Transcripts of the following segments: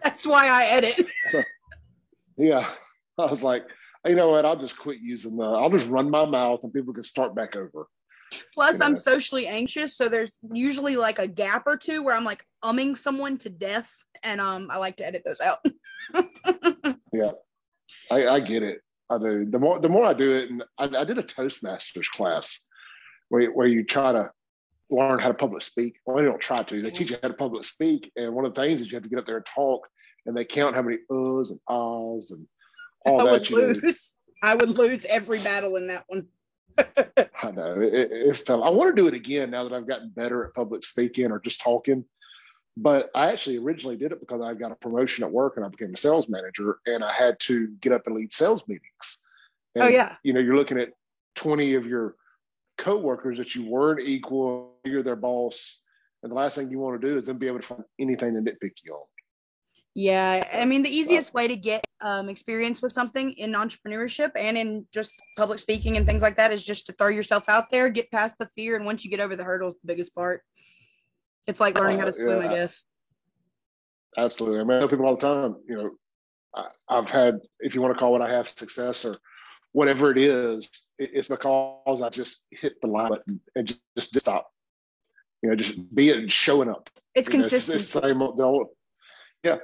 That's why I edit. So, yeah, I was like, you know what? I'll just quit using I'll just run my mouth and people can start back over. Plus, I'm socially anxious, so there's usually like a gap or two where I'm like umming someone to death, and I like to edit those out. Yeah, I get it. I do. The more I do it, and I did a Toastmasters class where you try to learn how to public speak. Well, they don't try to. They teach you how to public speak, and one of the things is you have to get up there and talk, and they count how many uhs and ahs and all that. I would lose every battle in that one. I know it's tough. I want to do it again now that I've gotten better at public speaking or just talking. But I actually originally did it because I got a promotion at work and I became a sales manager, and I had to get up and lead sales meetings. And, you're looking at 20 of your coworkers that you weren't equal. You're their boss, and the last thing you want to do is then be able to find anything to nitpick you on. Yeah, I mean, the easiest way to get experience with something in entrepreneurship and in just public speaking and things like that is just to throw yourself out there, get past the fear, and once you get over the hurdles, the biggest part. It's like learning how to swim, I guess. Absolutely. I mean, I tell people all the time, I've had, if you want to call what I have success or whatever it is, it's because I just hit the line button and just stop. Just be it showing up. It's consistent. It's the same old. Yeah,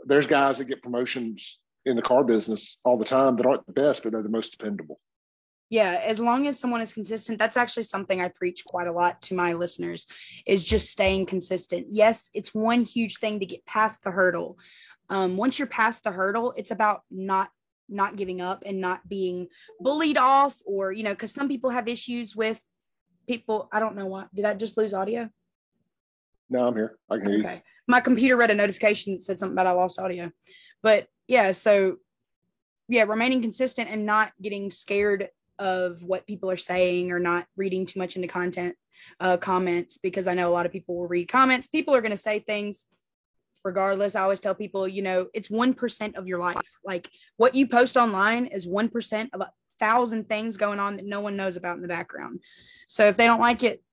there's guys that get promotions in the car business all the time that aren't the best, but they're the most dependable. Yeah, as long as someone is consistent, that's actually something I preach quite a lot to my listeners, is just staying consistent. Yes, it's one huge thing to get past the hurdle. Once you're past the hurdle, it's about not giving up and not being bullied off, or, because some people have issues with people. I don't know why. Did I just lose audio? No, I'm here. I can hear you. Okay. My computer read a notification that said something about I lost audio. But yeah, so yeah, remaining consistent and not getting scared of what people are saying or not reading too much into comments, because I know a lot of people will read comments. People are going to say things regardless. I always tell people, it's 1% of your life. Like, what you post online is 1% of 1,000 things going on that no one knows about in the background. So if they don't like it.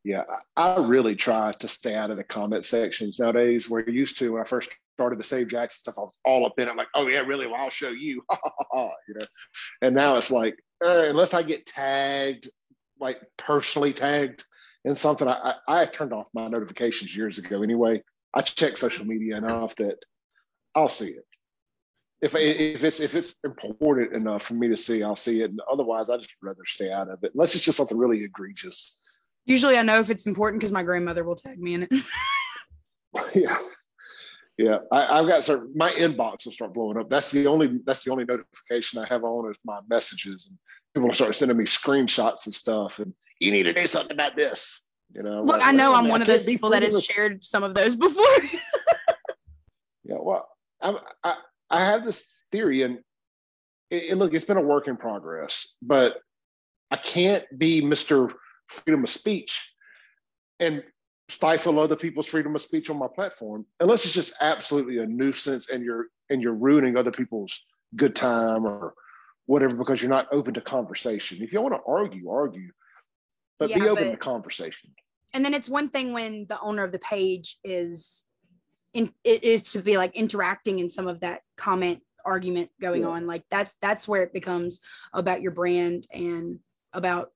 Yeah, I really try to stay out of the comment sections nowadays, where you used to when I first started the Save Jackson stuff. I was all up in it, like, oh yeah, really? Well, I'll show you. And now it's like, unless I get tagged, like personally tagged in something, I turned off my notifications years ago anyway. I check social media enough that I'll see it. If it's important enough for me to see, I'll see it. And otherwise, I just rather stay out of it, unless it's just something really egregious. Usually I know if it's important because my grandmother will tag me in it. Yeah. I've got my inbox will start blowing up. That's the only notification I have on is my messages, and people will start sending me screenshots of stuff, and you need to do something about this. Look, I know I'm one of those people that has shared some of those before. Yeah, well, I have this theory, and look, it's been a work in progress, but I can't be Mr. Freedom of speech and stifle other people's freedom of speech on my platform, unless it's just absolutely a nuisance and you're ruining other people's good time or whatever, because you're not open to conversation. If you want to argue, but be open to conversation. And then it's one thing when the owner of the page is to be like interacting in some of that comment argument going on. Like that's where it becomes about your brand and about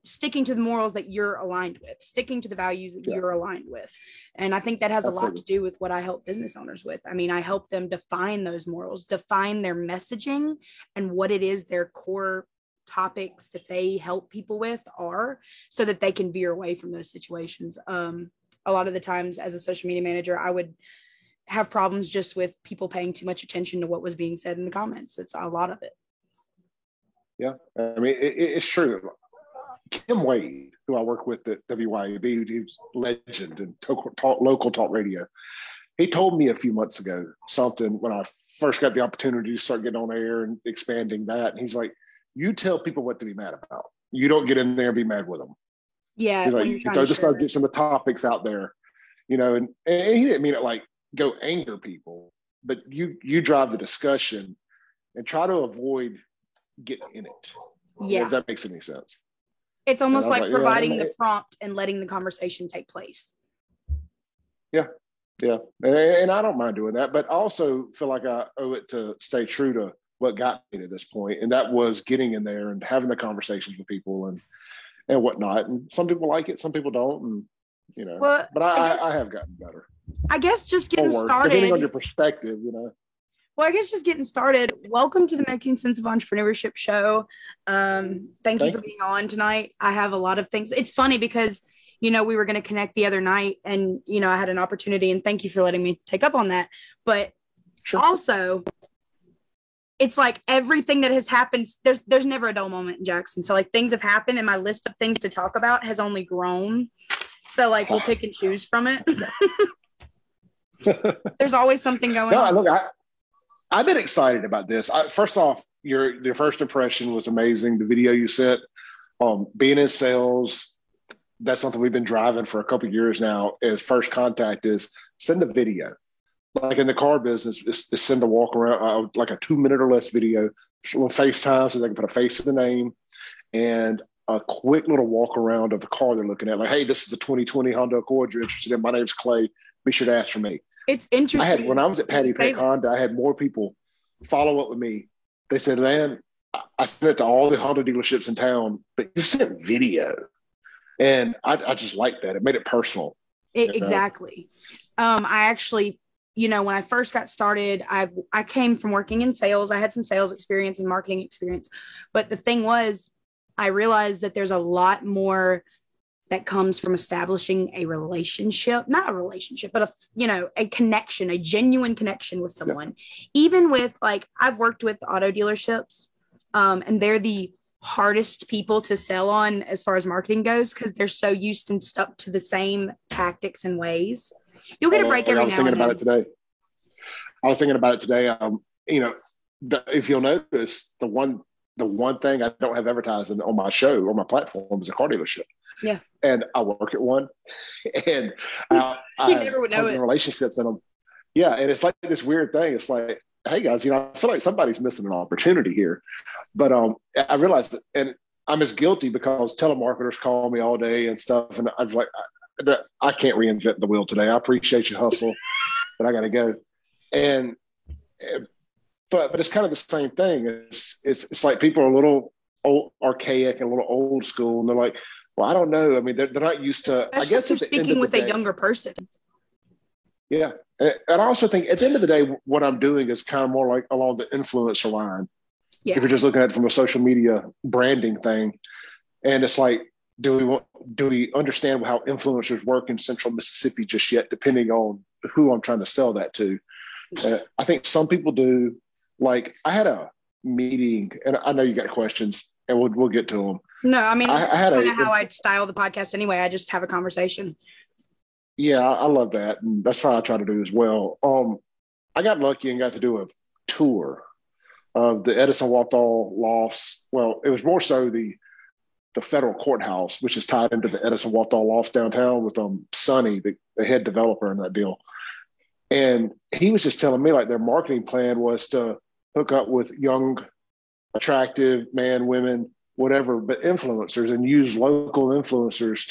sticking to the morals that you're aligned with, sticking to the values that you're aligned with. And I think that has a lot to do with what I help business owners with. I mean, I help them define those morals, define their messaging and what it is their core topics that they help people with are, so that they can veer away from those situations. A lot of the times as a social media manager, I would have problems just with people paying too much attention to what was being said in the comments. It's a lot of it. Yeah. I mean, it's true. Kim Wade, who I work with at WYAB, who's a legend in local talk radio, he told me a few months ago something when I first got the opportunity to start getting on air and expanding that. And he's like, you tell people what to be mad about. You don't get in there and be mad with them. Yeah. He's like, you just start get some of the topics out there, and he didn't mean it like go anger people, but you drive the discussion and try to avoid getting in it. Yeah. If that makes any sense. It's almost like providing the prompt and letting the conversation take place. Yeah. Yeah, and I don't mind doing that, but I also feel like I owe it to stay true to what got me to this point, and that was getting in there and having the conversations with people and whatnot. And some people like it, some people don't, and Well, But I have gotten better. I guess just getting Or depending on started. your perspective. Well, I guess just getting started. Welcome to the Making Sense of Entrepreneurship show. Thank you Thank for you. being on tonight. I have a lot of things. It's funny because, we were going to connect the other night and, I had an opportunity, and thank you for letting me take up on that. But Sure. also, it's like everything that has happened, there's never a dull moment in Jackson. So like things have happened and my list of things to talk about has only grown. So like we'll pick and choose from it. There's always something going on. Look, I've been excited about this. First off, your first impression was amazing. The video you sent, being in sales, that's something we've been driving for a couple of years now. As first contact is send a video. Like in the car business, just send a walk around, like a 2-minute or less video, a little FaceTime so they can put a face to the name, and a quick little walk around of the car they're looking at. Like, hey, this is the 2020 Honda Accord you're interested in. My name's Clay. Be sure to ask for me. It's interesting. When I was at Patty Peck Honda, I had more people follow up with me. They said, man, I sent it to all the Honda dealerships in town, but you sent video. And I just liked that. It made it personal. Exactly. I actually, when I first got started, I came from working in sales. I had some sales experience and marketing experience. But the thing was, I realized that there's a lot more that comes from establishing a relationship, not a relationship, but a connection, a genuine connection with someone. Yeah. Even with I've worked with auto dealerships, and they're the hardest people to sell on as far as marketing goes, because they're so used and stuck to the same tactics and ways. You'll get a break every now and then. I was thinking about it today. If you'll notice, the one thing I don't have advertising on my show or my platform is a car dealership. Yeah. And I work at one, and I never would have know tons of relationships in them. Yeah. And it's like this weird thing. It's like, hey guys, I feel like somebody's missing an opportunity here. But I realized that, and I'm as guilty because telemarketers call me all day and stuff. And I was like, I can't reinvent the wheel today. I appreciate your hustle, but I got to go. And, but it's kind of the same thing. It's like people are a little archaic and a little old school. And they're like, well, I don't know. I mean, they're not used to, especially I guess, if you're speaking with a younger person. Yeah. And I also think at the end of the day, what I'm doing is kind of more like along the influencer line. Yeah. If you're just looking at it from a social media branding thing. And it's like, do we understand how influencers work in Central Mississippi just yet, depending on who I'm trying to sell that to? I think some people do. Like I had a meeting, and I know you got questions, and we'll get to them. No, I mean, that's kind of how I style the podcast anyway. I just have a conversation. Yeah, I love that. And that's what I try to do as well. I got lucky and got to do a tour of the Edison Walthall Lofts. Well, it was more so the federal courthouse, which is tied into the Edison Walthall Lofts downtown with Sonny, the head developer in that deal. And he was just telling me like their marketing plan was to hook up with young, attractive men, women, whatever, but influencers, and use local influencers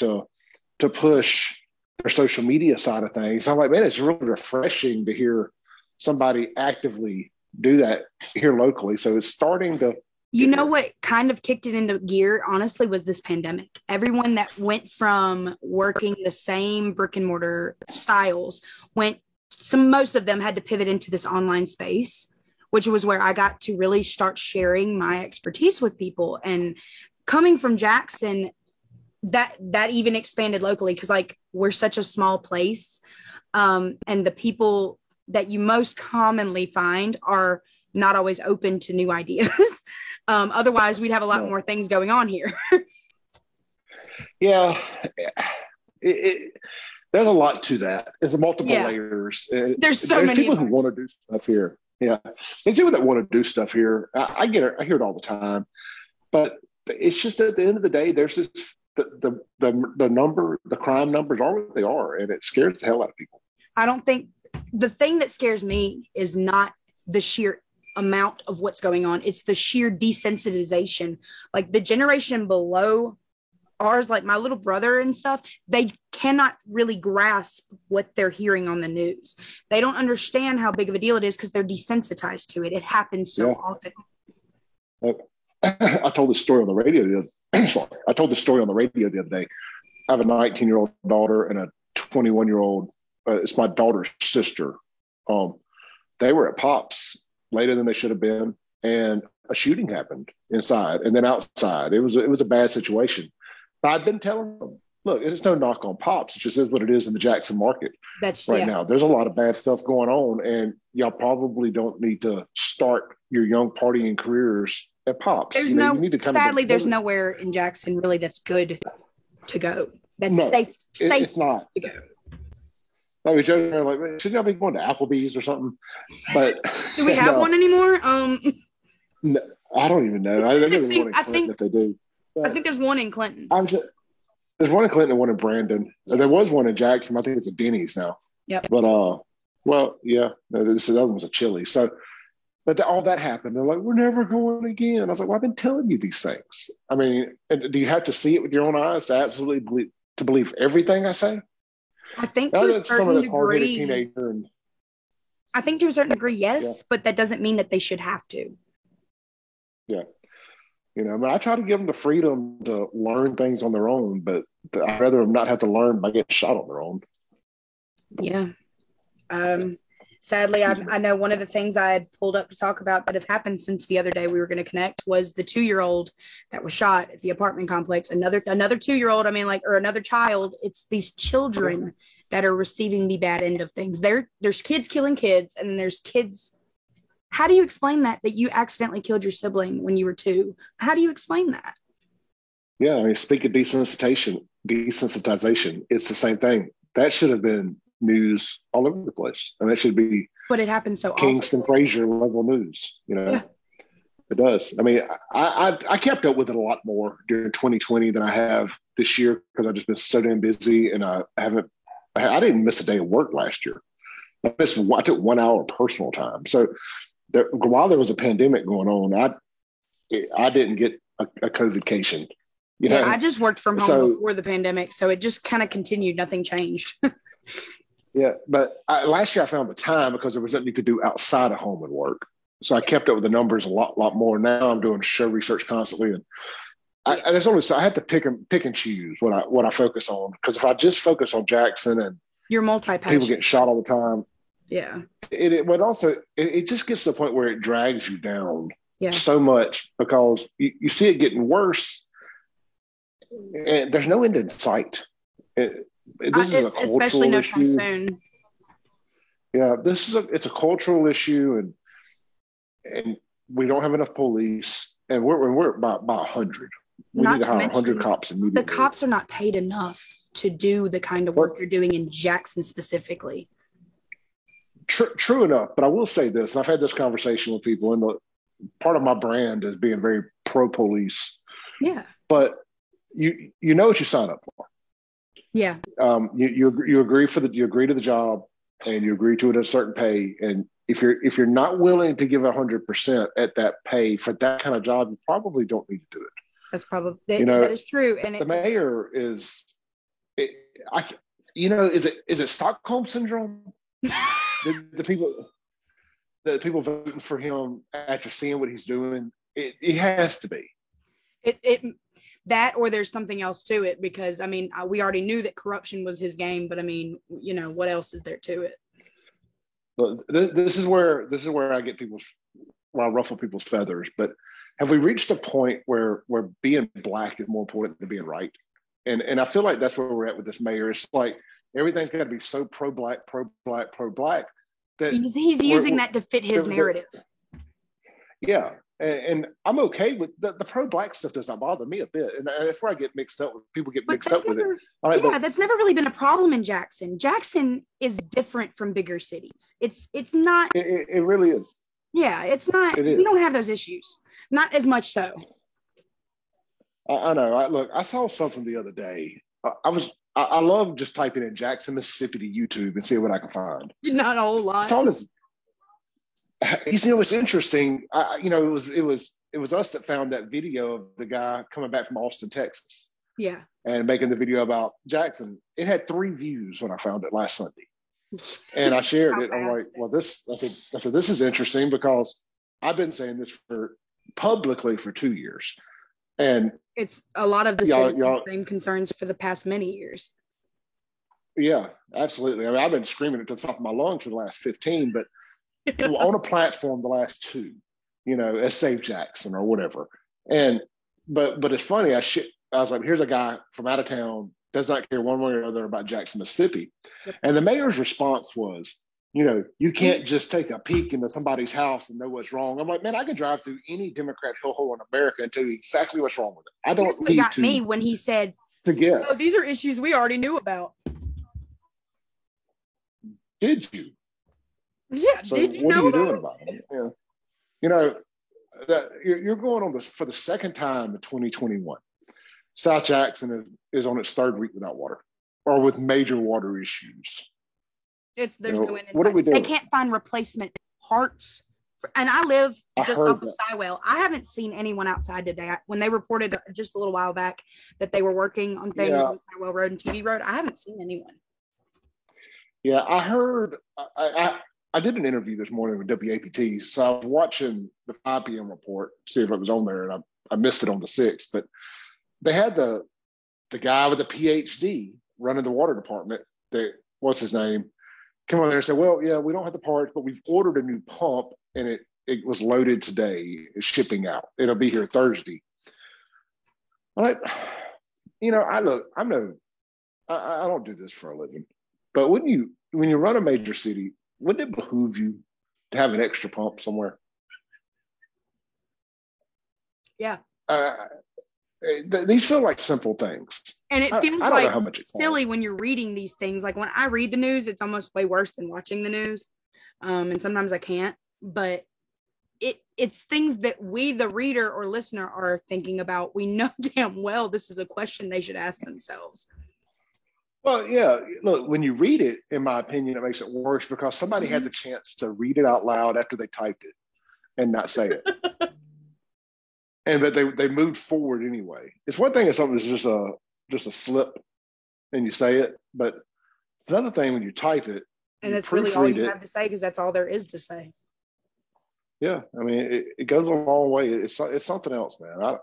to push their social media side of things. I'm like, man, it's really refreshing to hear somebody actively do that here locally. So it's starting to. What kind of kicked it into gear, honestly, was this pandemic. Everyone that went from working the same brick and mortar styles most of them had to pivot into this online space, which was where I got to really start sharing my expertise with people. And coming from Jackson, that even expanded locally, because we're such a small place, and the people that you most commonly find are not always open to new ideas. Otherwise we'd have a lot more things going on here. Yeah, there's a lot to that. There's multiple layers. There's many people who want to do stuff here. Yeah, there's people that want to do stuff here. I get it. I hear it all the time. But it's just at the end of the day, there's this the crime numbers are what they are, and it scares the hell out of people. I don't think the thing that scares me is not the sheer amount of what's going on. It's the sheer desensitization. Like the generation below ours, like my little brother and stuff, they cannot really grasp what they're hearing on the news. They don't understand how big of a deal it is because they're desensitized to it. It happens so often. I told this story on the radio I told the story on the radio the other day. I have a 19-year-old daughter and a 21-year-old. It's my daughter's sister. They were at Pops later than they should have been, and a shooting happened inside and then outside. It was a bad situation. But I've been telling them, look, it's no knock on Pops. It just is what it is in the Jackson market now. There's a lot of bad stuff going on, and y'all probably don't need to start your young partying careers at Pops. There's you need to sadly, there's nowhere in Jackson really that's good to go. That's safe it's not to go. I was joking around like, shouldn't y'all be going to Applebee's or something? But do we have one anymore? No, I don't even know. I think there's one in Clinton if they do. But I think there's one in Clinton. There's one in Clinton and one in Brandon. Yeah. There was one in Jackson. I think it's a Denny's now. Yep. But well, yeah. No, the other one was a Chili. So, but all that happened. They're like, we're never going again. I was like, well, I've been telling you these things. I mean, do you have to see it with your own eyes to absolutely believe everything I say? I think to a certain degree, teenager I think to a certain degree, yes, but that doesn't mean that they should have to. Yeah. You know, I mean, I try to give them the freedom to learn things on their own, but I'd rather them not have to learn by getting shot on their own. Yeah. Sadly, I know one of the things I had pulled up to talk about that have happened since the other day we were going to connect was the 2-year-old that was shot at the apartment complex. Another 2-year-old, or another child. It's these children that are receiving the bad end of things. There's kids killing kids, and then there's kids. How do you explain that you accidentally killed your sibling when you were 2? How do you explain that? Yeah, I mean, speak of desensitization, it's the same thing. That should have been news all over the place. And that should be but it happens so Kingston often. Fraser level news, you know. Yeah. It does. I mean, I kept up with it a lot more during 2020 than I have this year because I've just been so damn busy, and I didn't miss a day of work last year. I took 1 hour personal time. So while there was a pandemic going on, I didn't get a COVID-cation. You know? I just worked from home before the pandemic, so it just kind of continued. Nothing changed. Yeah, but last year I found the time because there was nothing you could do outside of home and work. So I kept up with the numbers a lot more. Now I'm doing show research constantly, and I had to pick and choose what I focus on, because if I just focus on Jackson and you're multi-passionate, people getting shot all the time. Yeah, but also it just gets to the point where it drags you down so much because you see it getting worse, and there's no end in sight. This is a cultural issue. Soon. Yeah, it's a cultural issue, and we don't have enough police, and we're about 100. We need to hire 100 cops immediately. The cops are not paid enough to do the kind of work you're doing in Jackson specifically. True enough, but I will say this, and I've had this conversation with people, and part of my brand is being very pro-police. Yeah. But you know what you sign up for. Yeah. You agree to the job, and you agree to it at a certain pay. And if you're not willing to give 100% at that pay for that kind of job, you probably don't need to do it. That's probably that is true. And the mayor is, is it Stockholm syndrome? the people voting for him after seeing what he's doing, it has to be. That or there's something else to it, because I mean, we already knew that corruption was his game, but I mean, what else is there to it? Well, this is where I ruffle people's feathers. But have we reached a point where being black is more important than being right? And I feel like that's where we're at with this mayor. It's like everything's got to be so pro-black that he's using that to fit his narrative. Yeah. And I'm okay with the pro-black stuff. Does not bother me a bit, and that's where I get mixed up. People get mixed up with it. That's never really been a problem in Jackson. Jackson is different from bigger cities. It's not. It really is. Yeah, it's not. We don't have those issues. Not as much so. I know. I saw something the other day. I love just typing in Jackson, Mississippi to YouTube and see what I can find. Not a whole lot. I saw this. It's interesting. It was us that found that video of the guy coming back from Austin, Texas. Yeah. and making the video about Jackson. It had 3 views when I found it last Sunday. And I shared it. I'm like, well, I said, this is interesting because I've been saying this publicly for 2 years. And it's a lot of the same concerns for the past many years. Yeah, absolutely. I mean, I've been screaming it to the top of my lungs for the last 15, but on a platform the last 2, as Save Jackson or whatever. And but it's funny. I was like, here's a guy from out of town, does not care one way or another about Jackson, Mississippi. Yep. And the mayor's response was, you can't just take a peek into somebody's house and know what's wrong. I'm like, man, I can drive through any Democrat hillhole in America and tell you exactly what's wrong with it. I don't need got me when he said, to guess. Oh, these are issues we already knew about. Did you? Yeah. So did you what know are you doing about it? Yeah. That you're going on this for the second time in 2021. South Jackson is on its 3rd week without water or with major water issues. There's no end in what are we doing? They can't find replacement parts. And I live just off of Sywell. I haven't seen anyone outside today. When they reported just a little while back that they were working on things on Sywell Road and TV Road, I haven't seen anyone. Yeah, I heard. I did an interview this morning with WAPT, so I was watching the 5 p.m. report, see if it was on there, and I missed it on the 6th. But they had the guy with the PhD running the water department. What's his name? Come on there and say, well, yeah, we don't have the parts, but we've ordered a new pump, and it was loaded today. It's shipping out. It'll be here Thursday. I don't do this for a living. But when you run a major city, wouldn't it behoove you to have an extra pump somewhere? Yeah. These feel like simple things. And it feels like silly when you're reading these things. Like when I read the news, it's almost way worse than watching the news. And sometimes I can't. But it's things that we, the reader or listener, are thinking about. We know damn well this is a question they should ask themselves. Well, yeah, look, when you read it, in my opinion, it makes it worse because somebody had the chance to read it out loud after they typed it and not say it. But they moved forward anyway. It's one thing if something's just a slip and you say it, but it's another thing when you type it. And that's really all you have to say because that's all there is to say. Yeah, I mean, it goes a long way. It's something else, man. I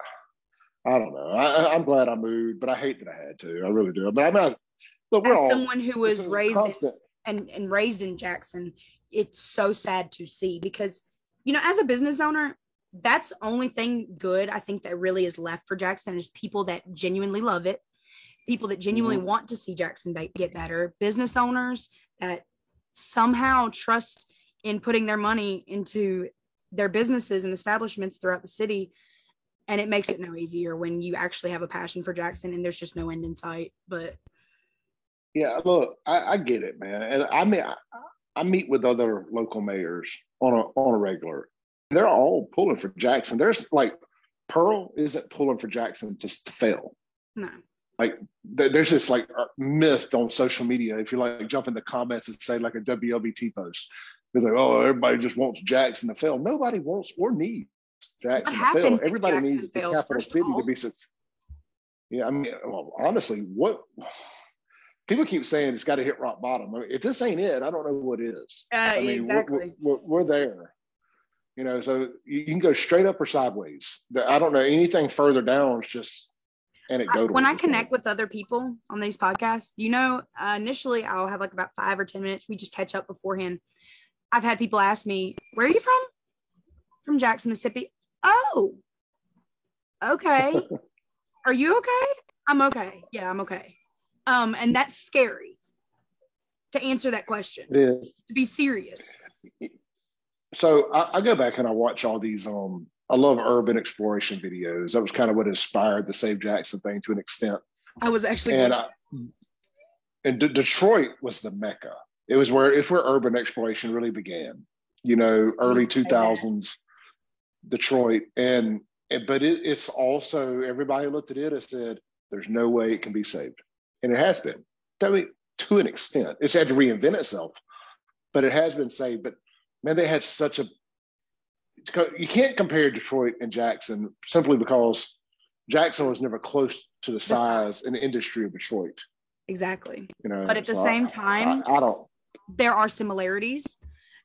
don't know. I'm glad I moved, but I hate that I had to. I really do. But I'm not. Look, as someone who was raised and raised in Jackson, it's so sad to see because, as a business owner, that's the only thing good I think that really is left for Jackson is people that genuinely love it, people that genuinely want to see Jackson get better, business owners that somehow trust in putting their money into their businesses and establishments throughout the city. And it makes it no easier when you actually have a passion for Jackson and there's just no end in sight. But yeah, look, I get it, man. And I meet with other local mayors on a regular. They're all pulling for Jackson. There's like Pearl isn't pulling for Jackson to fail. No. Like there's this like myth on social media. If you like jump in the comments and say like a WLBT post, it's like, oh, everybody just wants Jackson to fail. Nobody wants or needs Jackson to fail. Everybody needs the capital city to be successful. Yeah, I mean, well, honestly, what people keep saying it's got to hit rock bottom. I mean, if this ain't it, I don't know what is. I mean, exactly. We're there. So you can go straight up or sideways. I don't know anything further down. It's just anecdotal. When I connect with other people on these podcasts, initially I'll have like about 5 or 10 minutes. We just catch up beforehand. I've had people ask me, where are you from? From Jackson, Mississippi. Oh, okay. Are you okay? I'm okay. Yeah, I'm okay. And that's scary to answer that question. It is. To be serious. So I go back and I watch all these. I love urban exploration videos. That was kind of what inspired the Save Jackson thing to an extent. I was actually and Detroit was the mecca. It's where urban exploration really began. Early 2000s Detroit, but it's also everybody looked at it and said, "There's no way it can be saved," and it has been. I mean, to an extent, it's had to reinvent itself, but it has been saved. But man, they had you can't compare Detroit and Jackson simply because Jackson was never close to the size and industry of Detroit. Exactly. But at the same time, I don't. There are similarities,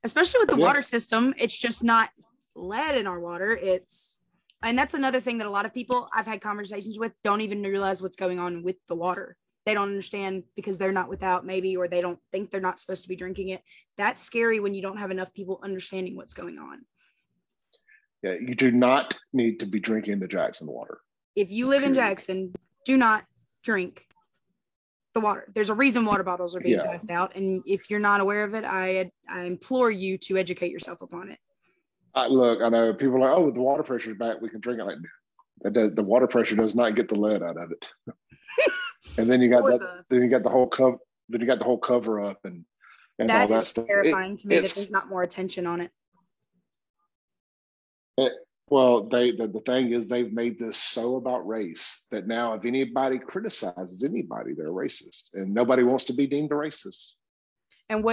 especially with the water system. It's just not lead in our water. And that's another thing that a lot of people I've had conversations with don't even realize what's going on with the water. They don't understand because they're not without, maybe, or they don't think they're not supposed to be drinking it. That's scary when you don't have enough people understanding what's going on. Yeah, you do not need to be drinking the Jackson water. If you live in Jackson, do not drink the water. There's a reason water bottles are being passed out. And if you're not aware of it, I implore you to educate yourself upon it. Look, I know people are like, oh, the water pressure is back, we can drink it. Like, the water pressure does not get the lead out of it. And then you got the whole cover up and all that stuff. Terrifying to me that there's not more attention on it. Well, the thing is, they've made this so about race that now if anybody criticizes anybody, they're racist, and nobody wants to be deemed a racist. And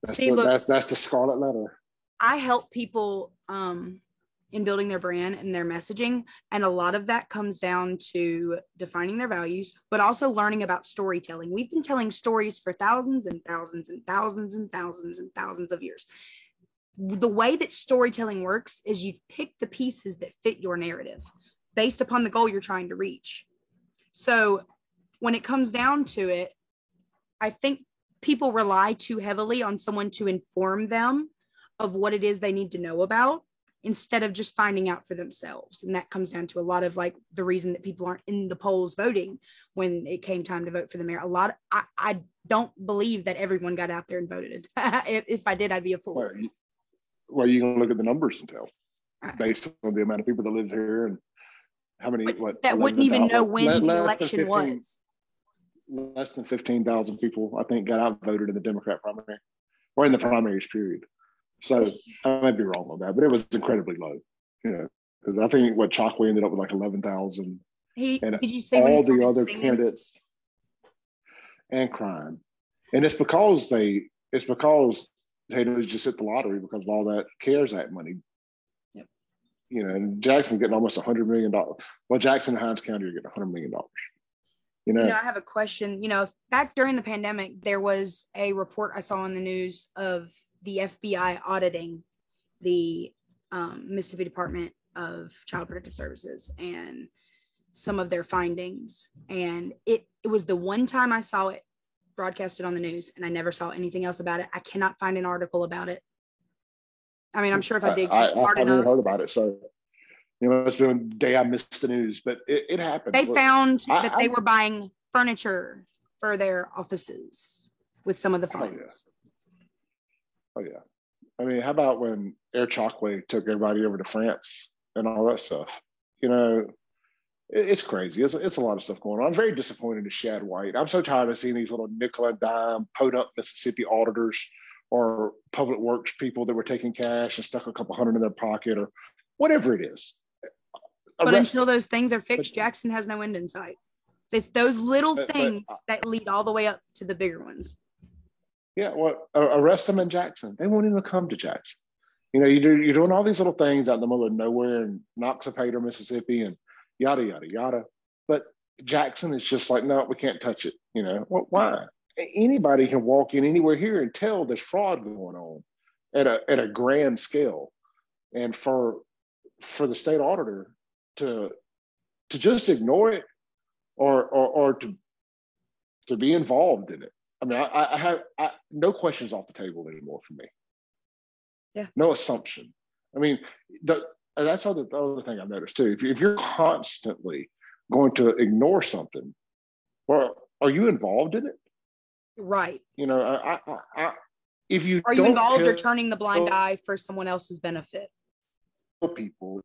that's the scarlet letter. I help people in building their brand and their messaging, and a lot of that comes down to defining their values, but also learning about storytelling. We've been telling stories for thousands and thousands and thousands and thousands and thousands of years. The way that storytelling works is you pick the pieces that fit your narrative based upon the goal you're trying to reach. So when it comes down to it, I think people rely too heavily on someone to inform them of what it is they need to know about instead of just finding out for themselves. And that comes down to a lot of like the reason that people aren't in the polls voting when it came time to vote for the mayor. I don't believe that everyone got out there and voted. If I did, I'd be a fool. Well, you can look at the numbers and tell based on the amount of people that live here and how many that wouldn't even know when the election was. Less than 15,000 people, I think, got outvoted in the Democrat primary or in the primaries period. So I might be wrong on that, but it was incredibly low, because I think Chokwe ended up with like 11,000. Did you say all the other candidates and crime, and it's because they just hit the lottery because of all that CARES Act money. Yep. And Jackson's getting almost $100 million. Well, Jackson and Hinds County are getting $100 million. I have a question. Back during the pandemic, there was a report I saw on the news of the FBI auditing the Mississippi Department of Child Protective Services and some of their findings. And it was the one time I saw it broadcasted on the news, and I never saw anything else about it. I cannot find an article about it. I mean, I'm sure if I dig hard enough. I haven't heard about it, so it's been a day I missed the news, but it happened. They found that they were buying furniture for their offices with some of the funds. Oh yeah. I mean, how about when Air Chokwe took everybody over to France and all that stuff? It's crazy. It's a lot of stuff going on. I'm very disappointed in Shad White. I'm so tired of seeing these little nickel and dime podunk Mississippi auditors or public works people that were taking cash and stuck a couple hundred in their pocket or whatever it is. But until those things are fixed, Jackson has no end in sight. It's those little things that lead all the way up to the bigger ones. Yeah, well, arrest them in Jackson. They won't even come to Jackson. You're doing all these little things out in the middle of nowhere in Noxapater, Mississippi, and yada, yada, yada. But Jackson is just like, no, we can't touch it. Why? Anybody can walk in anywhere here and tell there's fraud going on at a grand scale. And for the state auditor to just ignore it or to be involved in it. I mean, I have no questions off the table anymore for me. Yeah. No assumption. I mean, that's the other thing I've noticed too. If you're constantly going to ignore something, well, are you involved in it? Right. If you are you involved or turning the blind eye for someone else's benefit? People.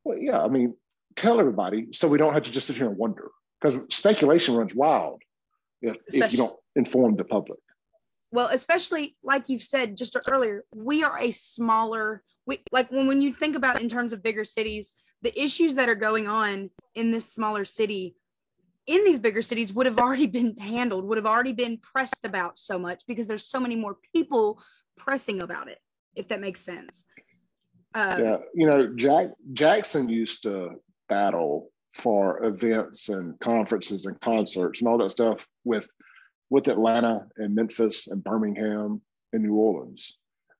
Well, yeah. I mean, tell everybody so we don't have to just sit here and wonder, because speculation runs wild if you don't inform the public. Well, especially like you've said just earlier, we are a smaller. When you think about it in terms of bigger cities, the issues that are going on in this smaller city, in these bigger cities, would have already been handled, would have already been pressed about so much because there's so many more people pressing about it, if that makes sense. Jackson used to battle for events and conferences and concerts and all that stuff with Atlanta and Memphis and Birmingham and New Orleans.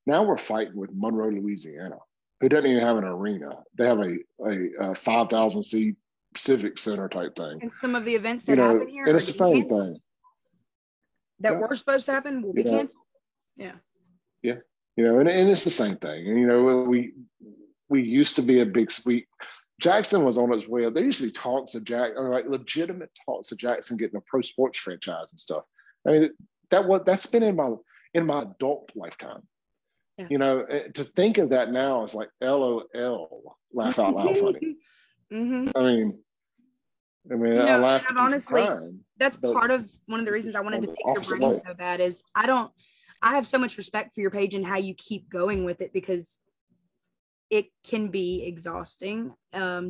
Now we're fighting with Monroe, Louisiana, who doesn't even have an arena. They have a 5,000 seat civic center type thing. And some of the events that happen here and it's the same thing that were supposed to happen will be canceled. Yeah. Yeah. And it's the same thing. And, we used to be a big sweet. Jackson was on its way up. There used to be talks of like legitimate talks of Jackson getting a pro sports franchise and stuff. I mean, that's been in my adult lifetime. Yeah. To think of that now is like LOL, laugh out loud funny. Mm-hmm. I mean, I laughed. Honestly, that's part of one of the reasons I wanted to pick your brain so bad is I have so much respect for your page and how you keep going with it, because it can be exhausting,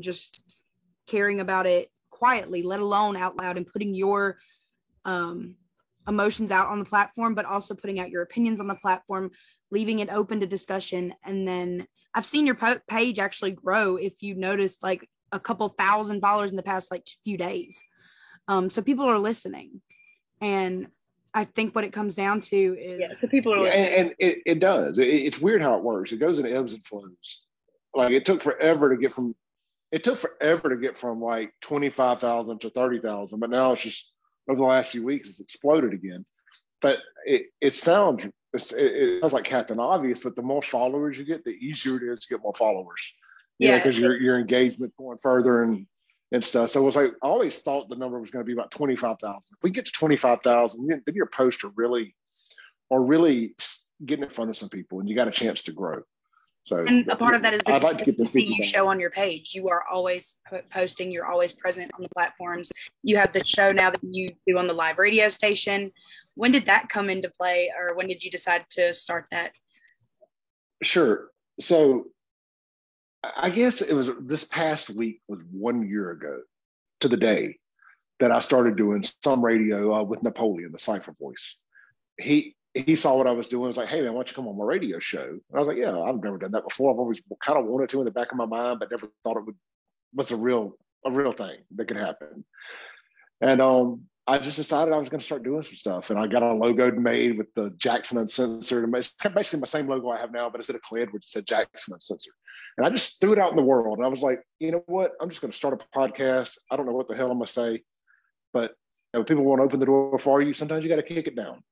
just caring about it quietly, let alone out loud, and putting your emotions out on the platform, but also putting out your opinions on the platform, leaving it open to discussion. And then I've seen your page actually grow, if you noticed, like a couple thousand followers in the past like few days. So people are listening, and I think what it comes down to is so people are listening. And it does. It's weird how it works. It goes in ebbs and flows. Like it took forever to get from like 25,000 to 30,000, but now it's just over the last few weeks it's exploded again. But it sounds like Captain Obvious, but the more followers you get, the easier it is to get more followers. Because your engagement going further and stuff. So it was like I always thought the number was going to be about 25,000. If we get to 25,000, then your posts are really getting in front of some people, and you got a chance to grow. So, and a part of that is the consistency you show on your page. You are always posting. You're always present on the platforms. You have the show now that you do on the live radio station. When did that come into play, or when did you decide to start that? Sure. So I guess it was this past week was 1 year ago to the day that I started doing some radio with Napoleon, the Cypher Voice. He saw what I was doing. I was like, hey, man, why don't you come on my radio show? And I was like, yeah, I've never done that before. I've always kind of wanted to in the back of my mind, but never thought it was a real thing that could happen. And I just decided I was going to start doing some stuff. And I got a logo made with the Jackson Uncensored. And it's basically my same logo I have now, but instead of Cled, which said Jackson Uncensored. And I just threw it out in the world. And I was like, you know what? I'm just going to start a podcast. I don't know what the hell I'm going to say, but if people want to open the door for you, sometimes you got to kick it down.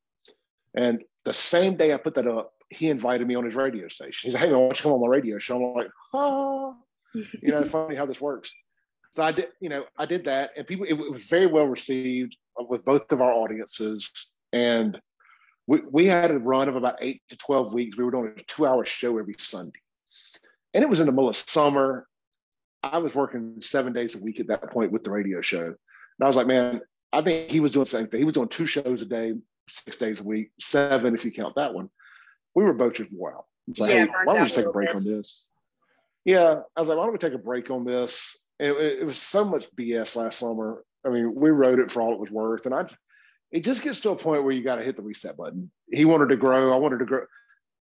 And the same day I put that up, he invited me on his radio station. He's like, hey, man, why don't you come on my radio show? I'm like, funny how this works. So I did that, and it was very well received with both of our audiences. And we had a run of about 8 to 12 weeks. We were doing a 2-hour show every Sunday. And it was in the middle of summer. I was working 7 days a week at that point with the radio show. And I was like, man, I think he was doing the same thing. He was doing 2 shows a day, 6 days a week, 7 if you count that one. We were both just wow. It's like, hey, why don't we take a break on this? Yeah, I was like, why don't we take a break on this? It was so much BS last summer. I mean, we wrote it for all it was worth, and it just gets to a point where you got to hit the reset button. He wanted to grow. I wanted to grow.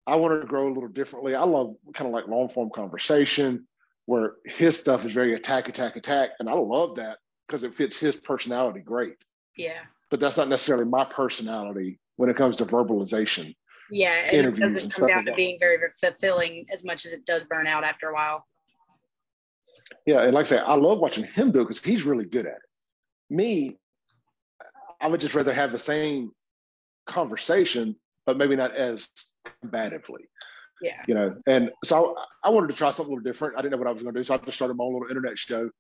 I wanted to grow a little differently. I love kind of like long form conversation where his stuff is very attack, and I love that because it fits his personality great. Yeah. But that's not necessarily my personality when it comes to verbalization. Yeah, and it doesn't come down to being very, very fulfilling as much as it does burn out after a while. Yeah, and like I say, I love watching him do it because he's really good at it. Me, I would just rather have the same conversation, but maybe not as combatively. Yeah. And so I wanted to try something a little different. I didn't know what I was going to do, so I just started my own little internet show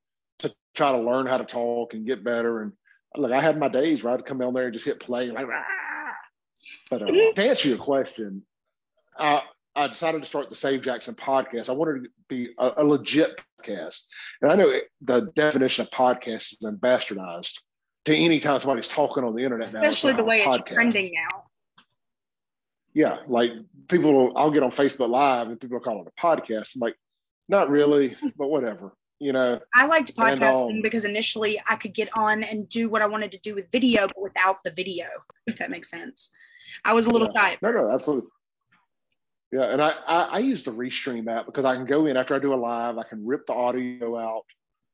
to try to learn how to talk and get better. And look, I had my days where I'd come on there and just hit play and like, rah! But to answer your question, I decided to start the Save Jackson podcast. I wanted it to be a legit podcast. And I know the definition of podcast is bastardized to any time somebody's talking on the internet especially now. Especially the way it's trending now. Yeah, like I'll get on Facebook Live and people will call it a podcast. I'm like, not really, but whatever. I liked podcasting because initially I could get on and do what I wanted to do with video, but without the video, if that makes sense. I was a little shy. No, absolutely. Yeah, and I use the Restream app because I can go in after I do a live, I can rip the audio out,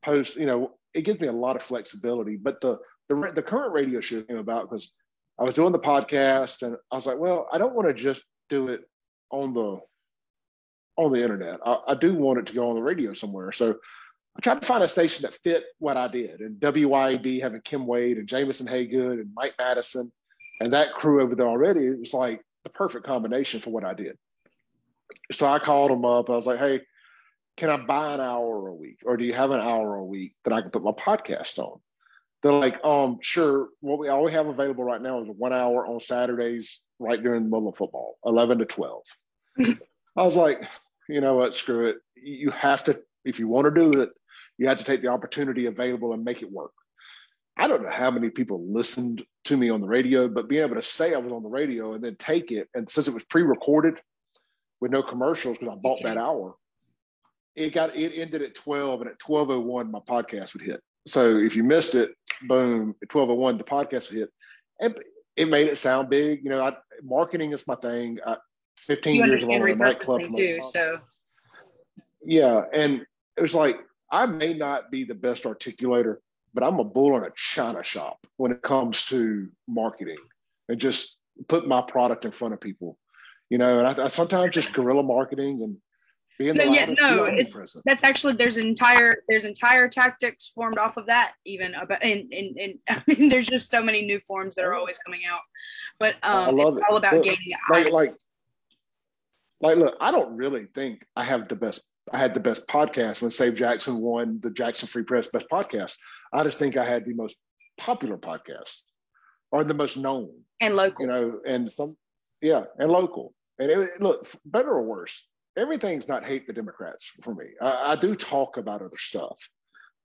post, it gives me a lot of flexibility. But the current radio show came about because I was doing the podcast and I was like, well, I don't want to just do it on the internet. I do want it to go on the radio somewhere. So I tried to find a station that fit what I did. And WYAB having Kim Wade and Jameson Haygood and Mike Madison and that crew over there already, it was like the perfect combination for what I did. So I called them up. I was like, hey, can I buy an hour a week? Or do you have an hour a week that I can put my podcast on? They're like, sure. What all we have available right now is 1 hour on Saturdays, right during the middle of football, 11 to 12. I was like, you know what, screw it. You have to, if you want to do it, you have to take the opportunity available and make it work. I don't know how many people listened to me on the radio, but being able to say I was on the radio and then take it, and since it was pre-recorded with no commercials, because I bought that hour, it ended at 12, and at 12:01 my podcast would hit. So if you missed it, boom, at 12:01 the podcast would hit, and it made it sound big. Marketing is my thing. 15 years of owning a nightclub too, so yeah, and it was like, I may not be the best articulator, but I'm a bull in a china shop when it comes to marketing and just put my product in front of people. And I sometimes just guerrilla marketing and being that's actually there's entire tactics formed off of that, even about and I mean there's just so many new forms that are always coming out. But I love it's all about gaining look, I don't really think I had the best podcast when Save Jackson won the Jackson Free Press Best Podcast. I just think I had the most popular podcast, or the most known and local, and and local. And look, better or worse, everything's not hate the Democrats for me. I do talk about other stuff,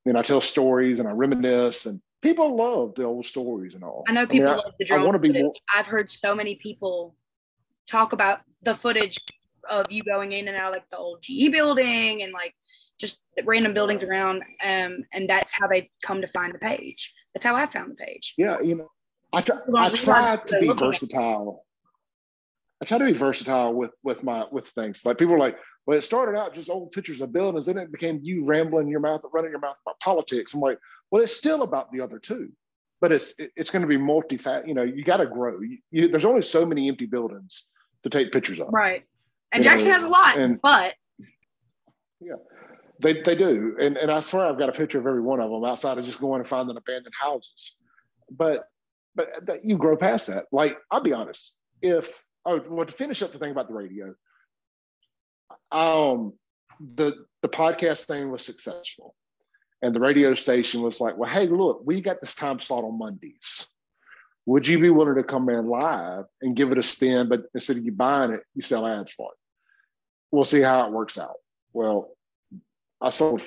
and I tell stories and I reminisce, and people love the old stories and all. I know people love the drone. I want to be more. I've heard so many people talk about the footage of you going in and out, like the old GE building and like just random buildings around, and that's how they come to find the page. That's how I found the page. Yeah, I try to be versatile. I try to be versatile with things. Like people are like, well, it started out just old pictures of buildings, then it became you running your mouth about politics. I'm like, well, it's still about the other two, but it's going to be multifaceted. You got to grow. There's only so many empty buildings to take pictures of. Right. And Jackson has a lot, but yeah, they do. And I swear I've got a picture of every one of them outside of just going and finding abandoned houses. But you grow past that. Like, I'll be honest, to finish up the thing about the radio, the podcast thing was successful. And the radio station was like, well, hey, look, we got this time slot on Mondays. Would you be willing to come in live and give it a spin, but instead of you buying it, you sell ads for it? We'll see how it works out. Well, I sold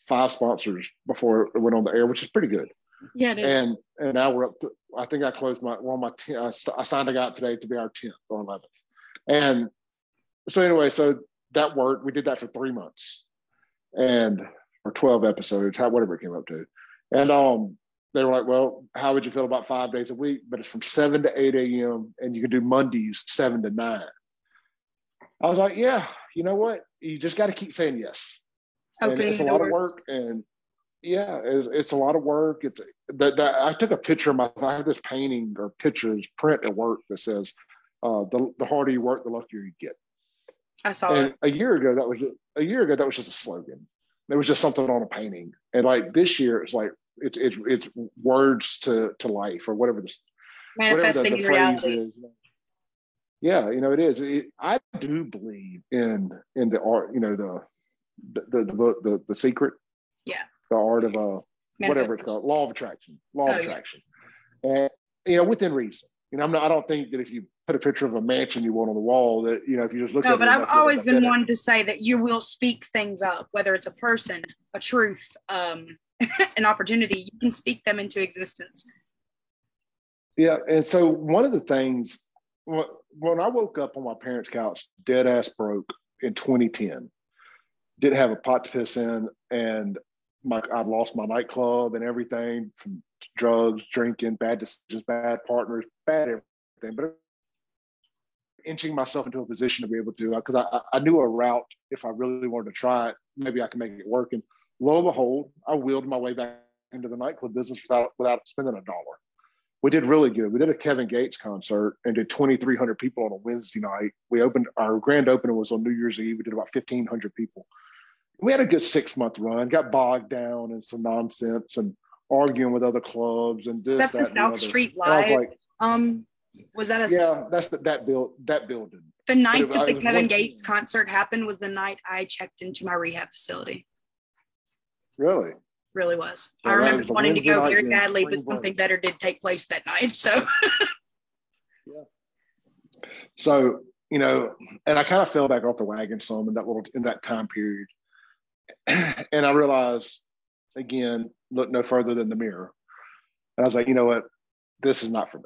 5 sponsors before it went on the air, which is pretty good. Yeah, it is. And now we're up to, I think I closed we're on my 10th. I signed a guy today to be our 10th or 11th. And so anyway, so that worked. We did that for 3 months or 12 episodes, whatever it came up to. And they were like, well, how would you feel about 5 days a week? But it's from 7 to 8 a.m. and you can do Mondays 7 to 9. I was like, yeah, you know what? You just got to keep saying yes. And it's a lot of work. And yeah, it's a lot of work. It's that I took a picture of I have this painting or pictures print at work that says, the harder you work, the luckier you get. I saw it. A year ago, that was just a slogan. It was just something on a painting. And like this year, it's like, it's words to life, or whatever manifesting the reality. Phrase is. Yeah, it is. I do believe in the art, the secret. Yeah. The art of whatever it's called, law of attraction. And within reason. I don't think that if you put a picture of a mansion you want on the wall, that if you just look at it. No, but I've always been one to say that you will speak things up, whether it's a person, a truth, an opportunity. You can speak them into existence. Yeah, and so one of the things, when I woke up on my parents' couch, dead ass broke in 2010, didn't have a pot to piss in, and I'd lost my nightclub and everything, from drugs, drinking, bad decisions, bad partners, bad everything. But inching myself into a position to be able to, because I knew a route, if I really wanted to try it, maybe I can make it work. And Lo and behold, I wheeled my way back into the nightclub business without spending a dollar. We did really good. We did a Kevin Gates concert and did 2,300 people on a Wednesday night. We opened, our grand opening was on New Year's Eve. We did about 1,500 people. We had a good 6-month run, got bogged down in some nonsense and arguing with other clubs and this, That's that, the South Street Live. Was that a yeah, that's that building. The night that the Kevin Gates concert happened was the night I checked into my rehab facility. Really? Really was. Yeah, I remember wanting to go very badly, but something better did take place that night. So yeah. So, you know, and I kind of fell back off the wagon some in that time period. And I realized, again, look no further than the mirror. And I was like, you know what? This is not for me.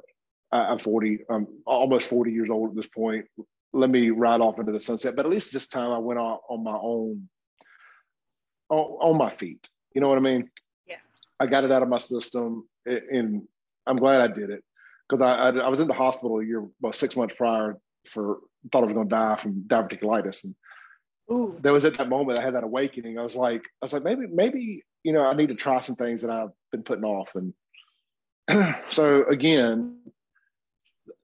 I'm 40. I'm almost 40 years old at this point. Let me ride off into the sunset. But at least this time I went out on my own, on my feet. You know what I mean? Yeah. I got it out of my system, and I'm glad I did it, because I was in the hospital a year, about 6 months prior, thought I was going to die from diverticulitis. And ooh, there was at that moment I had that awakening. I was like, maybe, you know, I need to try some things that I've been putting off. And so again,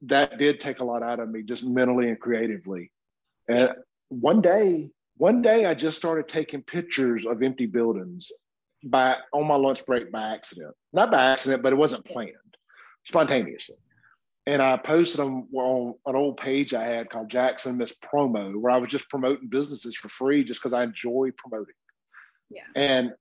that did take a lot out of me, just mentally and creatively. And one day I just started taking pictures of empty buildings on my lunch break by accident. Not by accident, but it wasn't planned, spontaneously. And I posted them on an old page I had called Jackson Miss Promo, where I was just promoting businesses for free just because I enjoy promoting. Yeah. And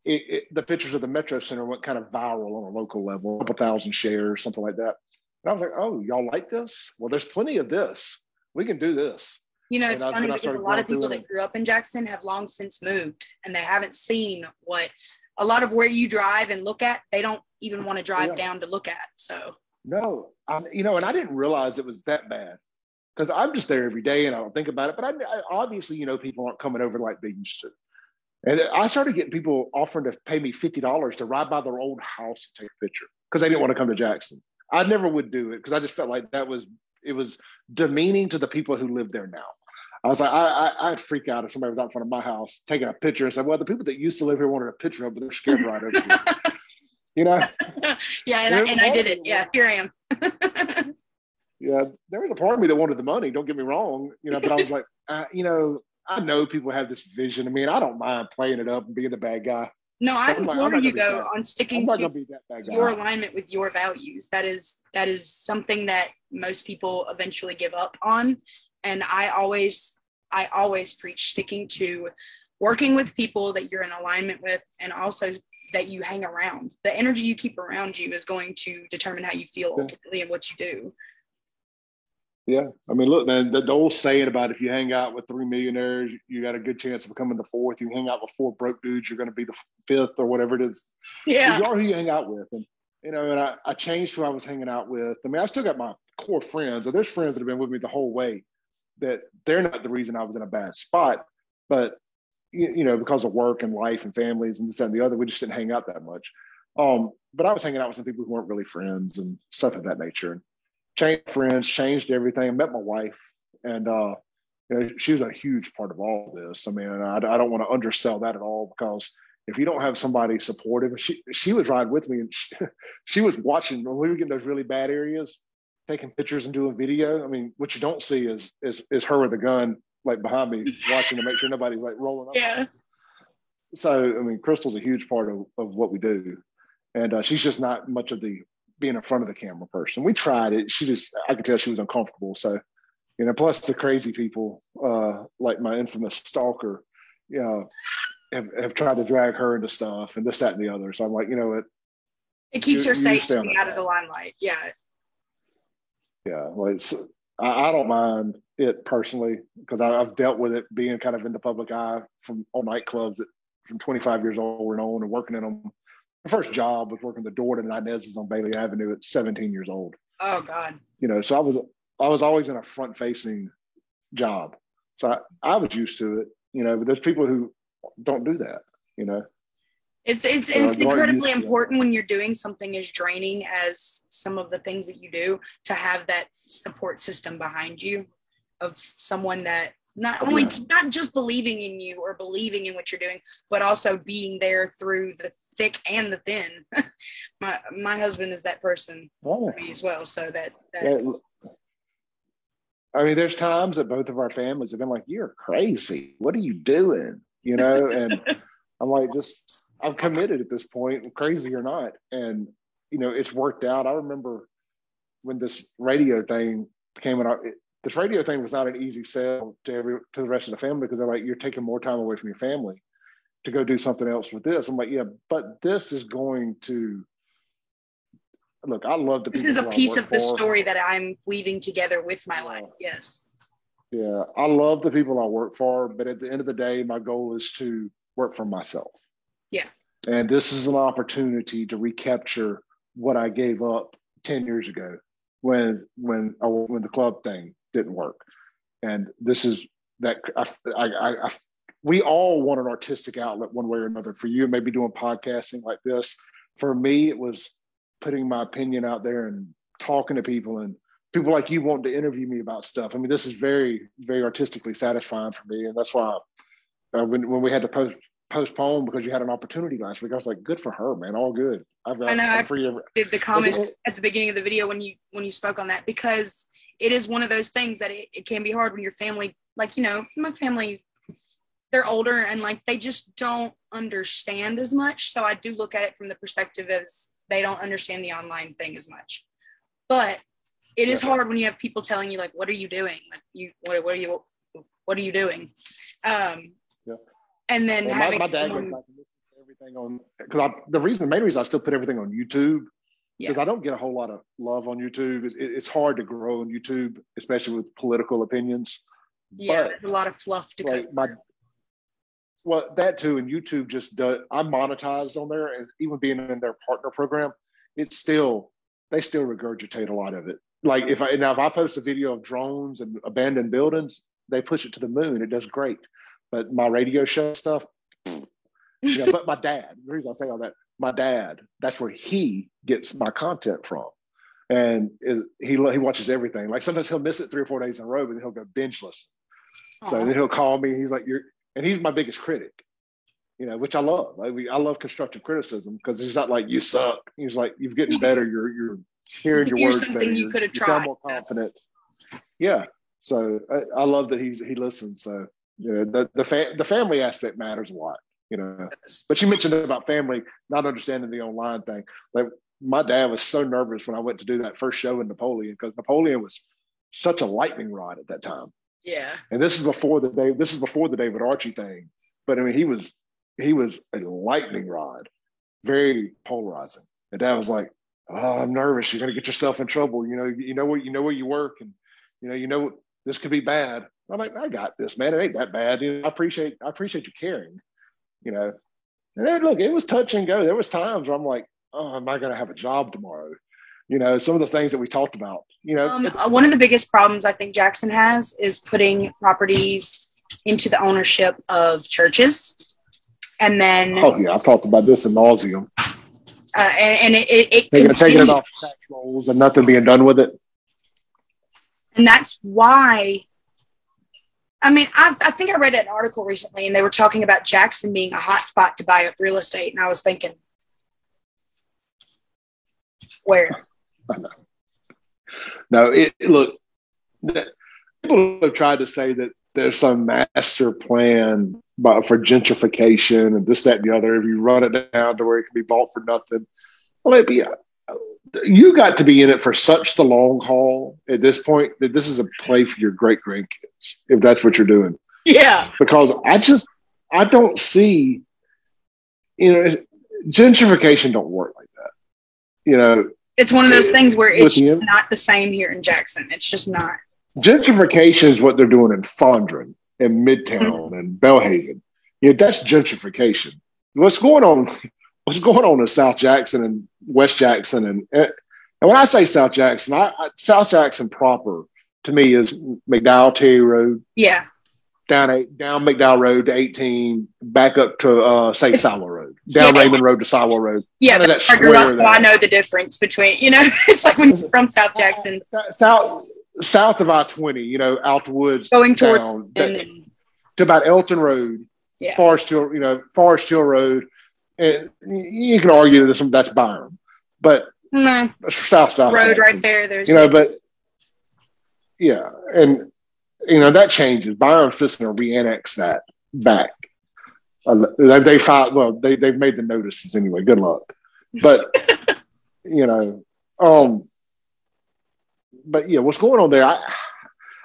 the pictures of the Metro Center went kind of viral on a local level, a couple thousand shares, something like that. And I was like, oh, y'all like this? Well, there's plenty of this. We can do this. You know, it's funny because a lot of people that grew up in Jackson have long since moved, and they haven't seen what a lot of where you drive and look at, they don't even want to drive down to look at. So no, you know, and I didn't realize it was that bad, because I'm just there every day and I don't think about it. But I obviously, you know, people aren't coming over like they used to. And I started getting people offering to pay me $50 to ride by their old house and take a picture, because they didn't want to come to Jackson. I never would do it because I just felt like it was demeaning to the people who live there now. I was like, I'd freak out if somebody was out in front of my house taking a picture and said, well, the people that used to live here wanted a picture of, but they're scared right over here. You know? Yeah, and I did it. Yeah, here I am. Yeah, there was a part of me that wanted the money, don't get me wrong, you know, but I was like, you know, I know people have this vision. I mean, I don't mind playing it up and being the bad guy. No, I implore you though on sticking to your alignment with your values. That is something that most people eventually give up on. And I always preach sticking to working with people that you're in alignment with, and also that you hang around. The energy you keep around you is going to determine how you feel ultimately and what you do. Yeah. I mean, look, man, the old saying about if you hang out with 3 millionaires, you got a good chance of becoming the fourth. You hang out with 4 broke dudes, you're going to be the fifth or whatever it is. Yeah. You are who you hang out with. And, you know, and I changed who I was hanging out with. I mean, I still got my core friends. There's friends that have been with me the whole way, that they're not the reason I was in a bad spot. But, you know, because of work and life and families and this, that, and the other, we just didn't hang out that much. But I was hanging out with some people who weren't really friends and stuff of that nature. And changed friends, changed everything. I met my wife, and you know, she was a huge part of all this. I mean, I don't want to undersell that at all, because if you don't have somebody supportive, she was riding with me, and she was watching when we were getting those really bad areas, taking pictures and doing video. I mean, what you don't see is her with a gun like behind me, watching to make sure nobody's like rolling up. Yeah. So I mean, Crystal's a huge part of what we do, and she's just not much of the being in front of the camera person. We tried it. I could tell she was uncomfortable. So, you know, plus the crazy people, like my infamous stalker, you know, have tried to drag her into stuff and this, that, and the other. So I'm like, you know what? It keeps her safe to be out of the limelight. Yeah. Yeah. Well, I don't mind it personally, because I've dealt with it being kind of in the public eye from all nightclubs from 25 years old and on, and working in them. My first job was working the door to Inez's on Bailey Avenue at 17 years old. Oh God. You know, so I was always in a front facing job. So I was used to it, you know, but there's people who don't do that, you know. It's incredibly important when you're doing something as draining as some of the things that you do, to have that support system behind you of someone that not just believing in you or believing in what you're doing, but also being there through the thick and the thin. my husband is that person for me as well. So that I mean, there's times that both of our families have been like, "You're crazy. What are you doing?" And I'm like, I'm committed at this point, crazy or not. And, it's worked out. I remember when this radio thing came out, this radio thing was not an easy sell to the rest of the family, because they're like, "You're taking more time away from your family to go do something else with this." I'm like, yeah, but this is going to, look, I love the people. This is a piece of the story that I'm weaving together with my life. Yes. Yeah. I love the people I work for, but at the end of the day, my goal is to work for myself. Yeah. And this is an opportunity to recapture what I gave up 10 years ago when the club thing didn't work. And this is that we all want an artistic outlet one way or another. For you, maybe doing podcasting like this. For me, it was putting my opinion out there and talking to people, and people like you wanting to interview me about stuff. I mean, this is very, very artistically satisfying for me. And that's why when we had to postpone because you had an opportunity last week, I was like, good for her, man. All good. I did the comments at the beginning of the video when you spoke on that, because it is one of those things that it can be hard when your family, like, my family, they're older and like they just don't understand as much. So I do look at it from the perspective as they don't understand the online thing as much. But it is hard when you have people telling you, like, what are you doing? Like, what are you doing? And then my dad goes back and listens to everything on, because the main reason I still put everything on YouTube, because I don't get a whole lot of love on YouTube. It's hard to grow on YouTube, especially with political opinions. Yeah, but there's a lot of fluff to cut. Well, that too, and YouTube just does. I'm monetized on there, and even being in their partner program, they still regurgitate a lot of it. Like if I post a video of drones and abandoned buildings, they push it to the moon. It does great. But my radio show stuff, but my dad, the reason I say all that, my dad, that's where he gets my content from. And he watches everything. Like sometimes he'll miss it 3 or 4 days in a row, but then he'll go binge listen. So then he'll call me. He's like, and he's my biggest critic, which I love. I love constructive criticism, because he's not like, you suck. He's like, you're getting better. You're hearing your words better. You could have tried. You sound more confident. Yeah. So I love that he listens. So the family aspect matters a lot, But you mentioned about family not understanding the online thing. Like my dad was so nervous when I went to do that first show in Napoleon, because Napoleon was such a lightning rod at that time. Yeah. And this is before the David Archie thing. But I mean, he was a lightning rod, very polarizing. And Dad was like, "Oh, I'm nervous. You're gonna get yourself in trouble. You know where you work, and this could be bad." I'm like, "I got this, man. It ain't that bad. I appreciate you caring, And then, look, it was touch and go. There was times where I'm like, "Oh, am I gonna have a job tomorrow?" Some of the things that we talked about. One of the biggest problems I think Jackson has is putting properties into the ownership of churches, and then I've talked about this in nauseum. And it taking it off tax rolls and nothing being done with it. And that's why. I mean, I think I read an article recently, and they were talking about Jackson being a hot spot to buy up real estate, and I was thinking, where? No, look, people have tried to say that there's some master plan for gentrification and this, that, and the other. If you run it down to where it can be bought for nothing, well, you got to be in it for such the long haul at this point that this is a play for your great grandkids, if that's what you're doing. Yeah. Because I don't see, gentrification don't work like that. It's one of those things where it's just not the same here in Jackson. It's just not. Gentrification is what they're doing in Fondren and Midtown and Belhaven. That's gentrification. What's going on in South Jackson and West Jackson, and when I say South Jackson, South Jackson proper to me is McDowell Terry Road. Yeah. Down McDowell Road to 18, back up to Sawell Road, down Raymond Road to Sawell Road. Yeah, I know the difference between, it's like when you're from South Jackson. south of I-20, you know, out the woods, going toward down to about Elton Road, Forest Hill Road. And you can argue that that's Byram, but south road right there. There's, you know, but yeah, and you know that changes. Byram's just going to re-annex that back. They've made the notices anyway. Good luck, but you know, but yeah, what's going on there?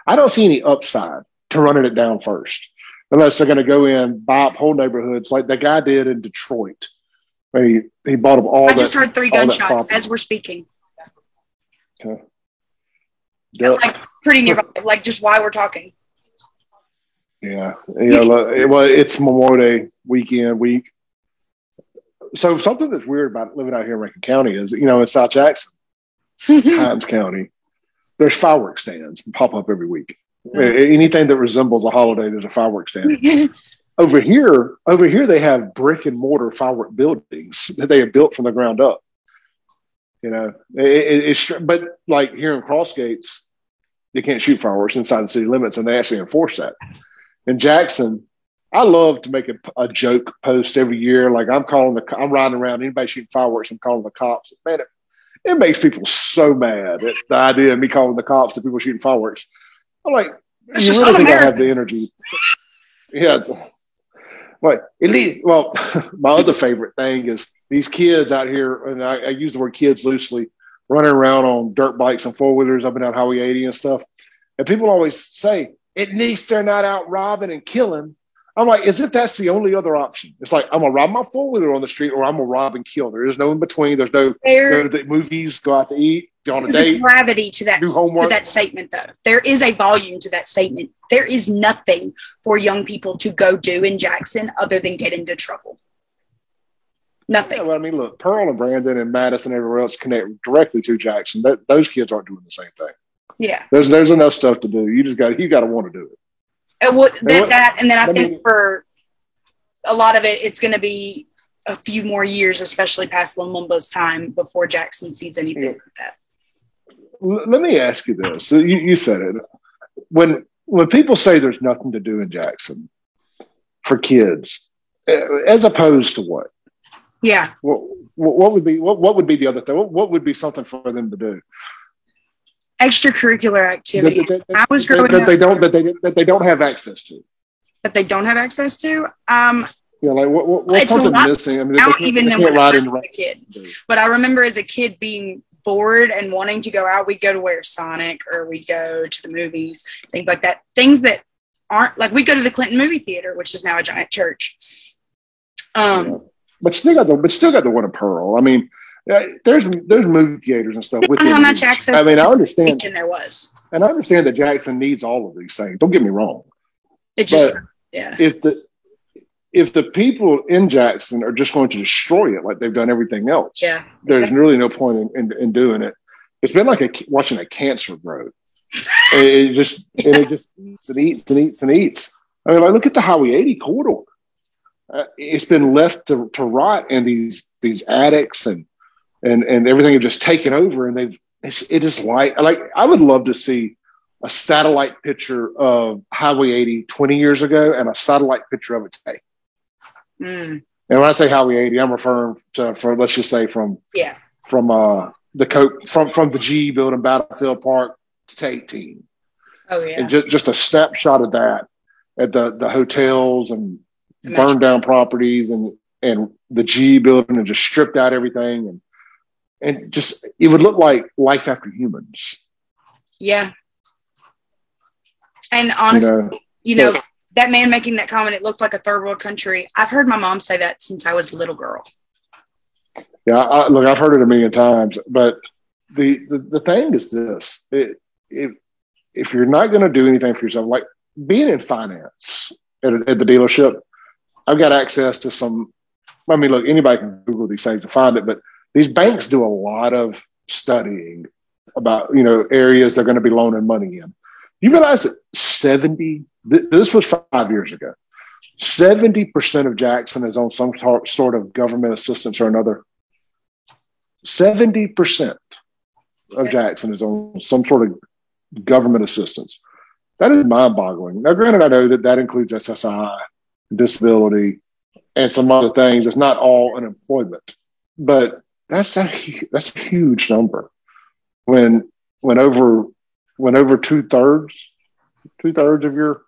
I don't see any upside to running it down first, unless they're going to go in, buy up whole neighborhoods like the guy did in Detroit. He bought up all. I just heard 3 gunshots as we're speaking. Okay. Like pretty nearby, like just while we're talking. Yeah, it's Memorial Day week. So something that's weird about living out here in Rankin County is, you know, in South Jackson, Hines County, there's fireworks stands that pop up every week. Anything that resembles a holiday, there's a fireworks stand. Over here, they have brick and mortar firework buildings that they have built from the ground up. You know, but like here in Crossgates, you can't shoot fireworks inside the city limits, and they actually enforce that. In Jackson, I love to make a joke post every year. Like I'm riding around, anybody shooting fireworks, I'm calling the cops. Man, it makes people so mad at the idea of me calling the cops and people shooting fireworks. I'm like, you really think I have the energy? Yeah. Well, my other favorite thing is these kids out here, and I use the word kids loosely, running around on dirt bikes and four-wheelers up and down Highway 80 and stuff. And people always say, at least they're not out robbing and killing. I'm like, as if that's the only other option. It's like, I'm going to rob my four-wheeler on the street or I'm going to rob and kill. There is no in between. There's no the movies, go out to eat, go on a date. Gravity to that statement, though. There is a volume to that statement. There is nothing for young people to go do in Jackson other than get into trouble. Nothing. Yeah, well, I mean, look, Pearl and Brandon and Madison and everywhere else connect directly to Jackson. Those kids aren't doing the same thing. Yeah. There's enough stuff to do. You got to want to do it. And then I think for a lot of it, it's going to be a few more years, especially past Lumumba's time, before Jackson sees anything like that. Let me ask you this. You said it. When people say there's nothing to do in Jackson for kids, as opposed to what? Yeah. What would be the other thing? What would be something for them to do? Extracurricular activity. I was growing up that they don't have access to. That they don't have access to. Like what's something missing? I mean, even then when I was a kid. But I remember as a kid being bored and wanting to go out. We'd go to where Sonic, or we'd go to the movies, things like that. Things that aren't like we'd go to the Clinton movie theater, which is now a giant church. But still got the one in Pearl. I mean. There's movie theaters and stuff. How much access? I mean, I understand. There was, and I understand that Jackson needs all of these things. Don't get me wrong. If the people in Jackson are just going to destroy it like they've done everything else, there's really no point in doing it. It's been like watching a cancer grow. it just eats and eats and eats and eats. I mean, like look at the Highway 80 corridor. It's been left to rot in these attics and everything have just taken over, and it is like I would love to see a satellite picture of Highway 80 20 years ago and a satellite picture of it today. And when I say Highway 80, I'm referring to let's just say from the GE building, Battlefield Park to 18. Oh yeah, and just a snapshot of that at the hotels and burned down properties and the GE building and just stripped out everything and just it would look like Life After Humans. Yeah. And honestly, that man making that comment, it looked like a third world country. I've heard my mom say that since I was a little girl. Yeah, I've heard it a million times, but the thing is this: if you're not going to do anything for yourself, like being in finance at the dealership, I've got access to some. I mean, look, anybody can Google these things to find it, but these banks do a lot of studying about, areas they're going to be loaning money in. You realize that this was 5 years ago, 70% of Jackson is on some sort of government assistance or another. 70% of Jackson is on some sort of government assistance. That is mind-boggling. Now, granted, I know that includes SSI, disability, and some other things. It's not all unemployment, but that's a huge number. When over two-thirds of your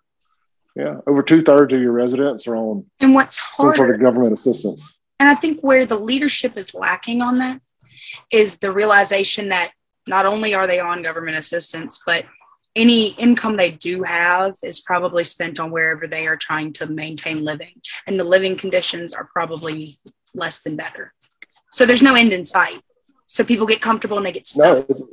residents are on and what's some harder, sort of government assistance. And I think where the leadership is lacking on that is the realization that not only are they on government assistance, but any income they do have is probably spent on wherever they are trying to maintain living. And the living conditions are probably less than better. So there's no end in sight. So people get comfortable and they get stuck. No,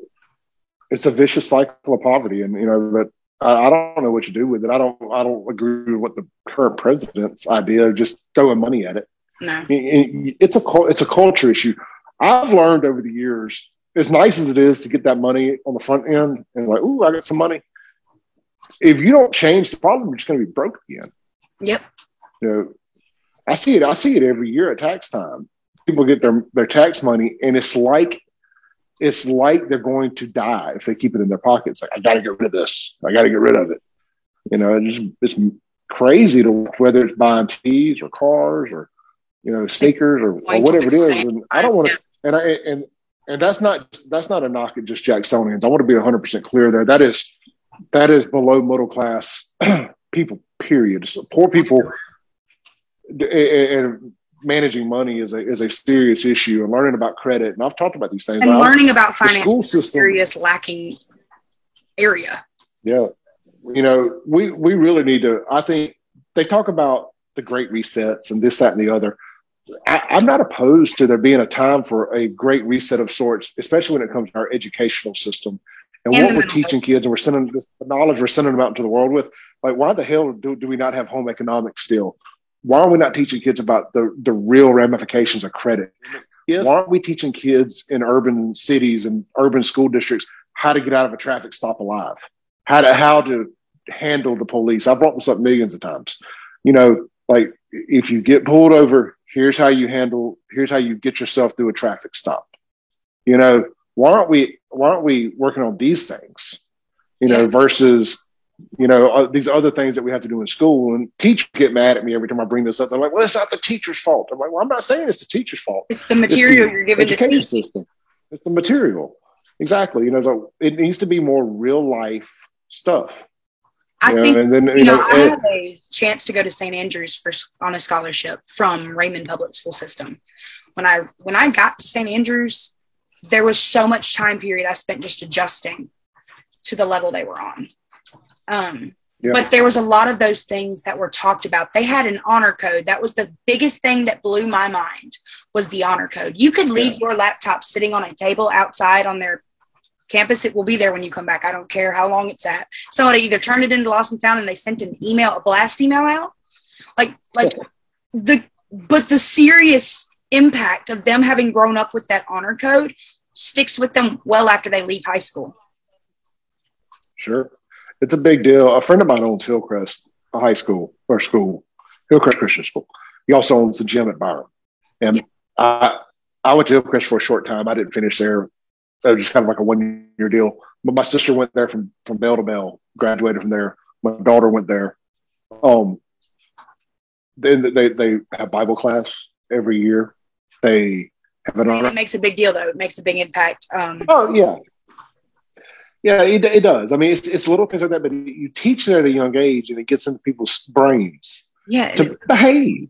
it's a vicious cycle of poverty. And, but I don't know what you do with it. I don't agree with what the current president's idea of just throwing money at it. No. It's a culture issue. I've learned over the years, as nice as it is to get that money on the front end and like, ooh, I got some money. If you don't change the problem, you're just going to be broke again. Yep. I see it every year at tax time. People get their tax money, and it's like they're going to die if they keep it in their pockets. Like, I got to get rid of this. I got to get rid of it. It's crazy to whether it's buying teas or cars or sneakers or whatever it is. And I don't want to. And that's not a knock at just Jacksonians. I want to be 100% clear there. That is below middle class people. Period. So poor people and managing money is a serious issue, and learning about credit. And I've talked about these things. And learning about finance school system, is a serious lacking area. Yeah. We really need to, I think they talk about the great resets and this, that, and the other. I'm not opposed to there being a time for a great reset of sorts, especially when it comes to our educational system and what we're teaching kids, and we're sending the knowledge we're sending them out into the world with. Like, why the hell do we not have home economics still? Why are we not teaching kids about the real ramifications of credit? Why aren't we teaching kids in urban cities and urban school districts how to get out of a traffic stop alive? How to handle the police? I brought this up millions of times. Like, if you get pulled over, here's how you get yourself through a traffic stop. Why aren't we working on these things? Versus these other things that we have to do in school. And teachers get mad at me every time I bring this up. They're like, well, it's not the teacher's fault. I'm like, well, I'm not saying it's the teacher's fault. It's the material you're giving to education system. It's the material. Exactly. So it needs to be more real life stuff. I think, I had a chance to go to St. Andrews on a scholarship from Raymond Public School System. When I got to St. Andrews, there was so much time period I spent just adjusting to the level they were on. But there was a lot of those things that were talked about. They had an honor code. That was the biggest thing that blew my mind, was the honor code. You could leave your laptop sitting on a table outside on their campus. It will be there when you come back. I don't care how long it's at. Somebody either turned it into lost and found, and they sent an email, a blast email out. But the serious impact of them having grown up with that honor code sticks with them well after they leave high school. Sure. It's a big deal. A friend of mine owns Hillcrest Hillcrest Christian School. He also owns the gym at Byron. And I went to Hillcrest for a short time. I didn't finish there. It was just kind of like a 1-year deal. But my sister went there from bell to bell, graduated from there. My daughter went there. Then they have Bible class every year. They have an honor. It makes a big deal, though. It makes a big impact. Yeah, it does. I mean, it's little things like that, but you teach it at a young age, and it gets into people's brains to behave.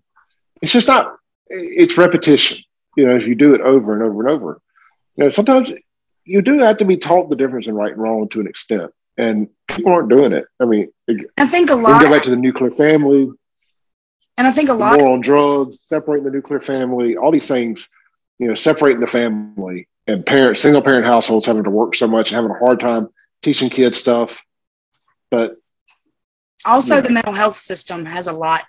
It's just not. It's repetition. If you do it over and over and over, sometimes you do have to be taught the difference in right and wrong to an extent, and people aren't doing it. I mean, I think a lot. We go back to the nuclear family, and I think a lot more on drugs, separating the nuclear family, all these things. Separating the family. And single parent households having to work so much and having a hard time teaching kids stuff. But also the mental health system has a lot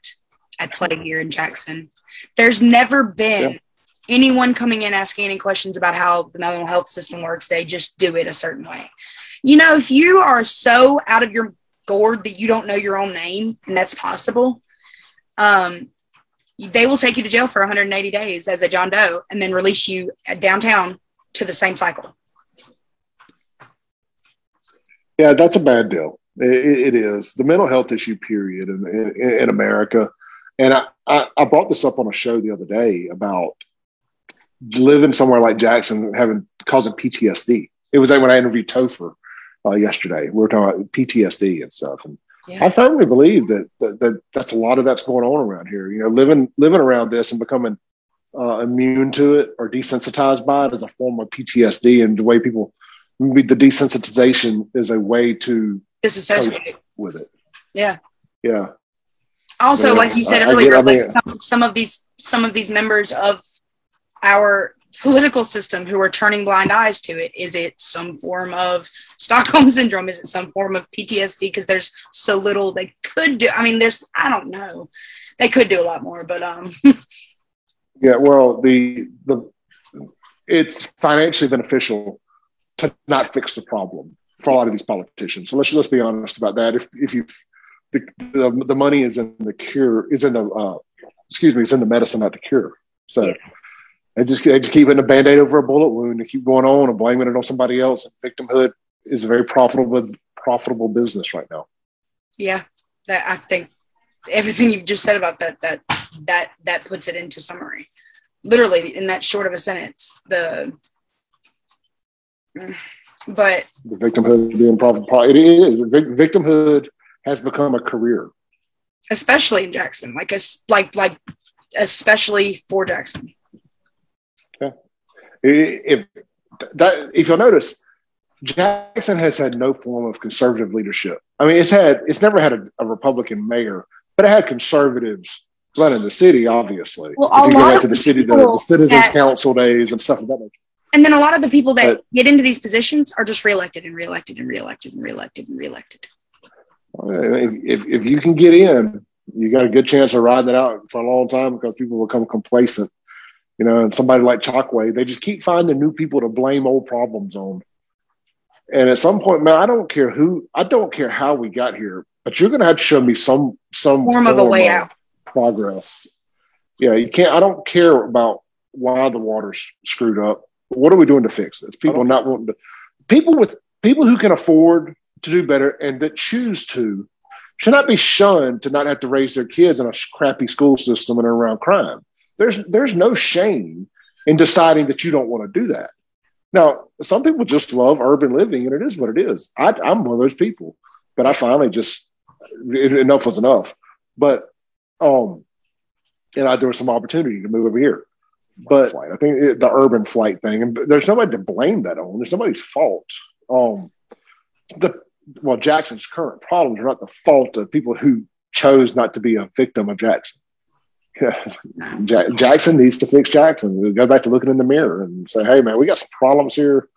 at play here in Jackson. There's never been anyone coming in asking any questions about how the mental health system works. They just do it a certain way. If you are so out of your gourd that you don't know your own name, and that's possible, they will take you to jail for 180 days as a John Doe and then release you downtown to the same cycle. Yeah, that's a bad deal. It is the mental health issue, period, in America. And I brought this up on a show the other day about living somewhere like Jackson having causing PTSD. It was like when I interviewed Topher yesterday. We were talking about PTSD and stuff, and Yeah. I firmly believe that's a lot of that's going on around here. You know, living around this and becoming immune to it or desensitized by it as a form of PTSD, and the way people the desensitization is a way to cope Disassociated. with it. Yeah. Yeah. Also, Yeah. like you said I earlier, I mean, like some of these members of our political system who are turning blind eyes to it. Is it some form of Stockholm syndrome? Is it some form of PTSD? Because there's so little they could do. I mean, I don't know. They could do a lot more, but yeah. Well, it's financially beneficial to not fix the problem for a lot of these politicians. So let's be honest about that. If you the money is in the cure, is in the is in the medicine, not the cure. So yeah. they just keep putting a band-aid over a bullet wound and keep going on and blaming it on somebody else. And victimhood is a very profitable business right now. Yeah, I think everything you've just said about that puts it into summary. Literally in that short of a sentence. But the victimhood being profitable, it is. Victimhood has become a career, especially in Jackson, like especially for Jackson. Okay. If you'll notice, Jackson has had no form of conservative leadership. I mean, it's never had a Republican mayor, but it had conservatives running the city, obviously. Well, if you go back to the citizens council days and stuff like that. And then a lot of the people that get into these positions are just reelected and reelected and reelected and reelected and reelected. If you can get in, you got a good chance of riding it out for a long time because people become complacent. You know, and somebody like Chokwe, they just keep finding new people to blame old problems on. And at some point, man, I don't care how we got here, but you're going to have to show me some form of a way out. Progress. Yeah, you can't. I don't care about why the water's screwed up. What are we doing to fix it? People not wanting to. People who can afford to do better and that choose to should not be shunned to not have to raise their kids in a crappy school system and around crime. There's no shame in deciding that you don't want to do that. Now, some people just love urban living, and it is what it is. I'm one of those people, but I finally just enough was enough. But and there was some opportunity to move over here. But I think the urban flight thing, and there's nobody to blame that on. There's nobody's fault. Jackson's current problems are not the fault of people who chose not to be a victim of Jackson. Jackson needs to fix Jackson. We go back to looking in the mirror and say, "Hey, man, we got some problems here."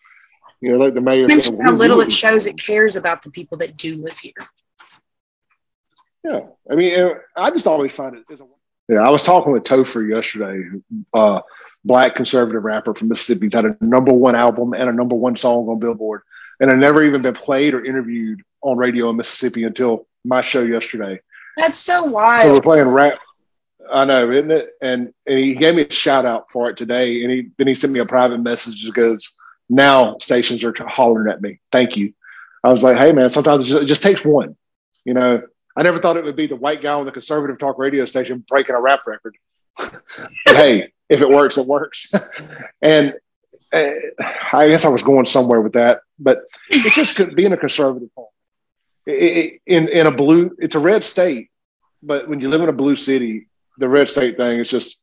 You know, like the mayor said, how little it shows it cares about the people that do live here. Yeah, I mean, I just always find it as a. Yeah, I was talking with Topher yesterday, black conservative rapper from Mississippi. He's had a #1 album and a #1 song on Billboard, and had never even been played or interviewed on radio in Mississippi until my show yesterday. That's so wild. So we're playing rap. I know, isn't it? And he gave me a shout out for it today, and then he sent me a private message that goes, "Now stations are hollering at me. Thank you." I was like, "Hey, man, sometimes it just takes one, you know." I never thought it would be the white guy on the conservative talk radio station breaking a rap record. But hey, if it works, it works. And I guess I was going somewhere with that, but it's just being a conservative. In a blue, it's a red state, but when you live in a blue city, the red state thing is just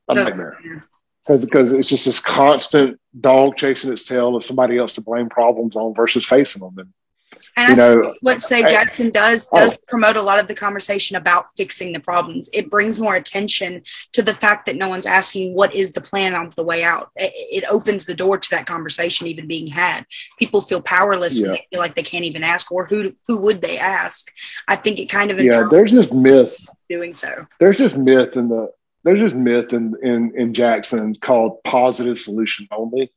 a nightmare. Because it's just this constant dog chasing its tail of somebody else to blame problems on versus facing them. And what Save Jackson does promote a lot of the conversation about fixing the problems. It brings more attention to the fact that no one's asking what is the plan on the way out. It opens the door to that conversation even being had. People feel powerless when they feel like they can't even ask, or who would they ask? I think it kind of there's this myth doing so. There's this myth in Jackson called positive solution only,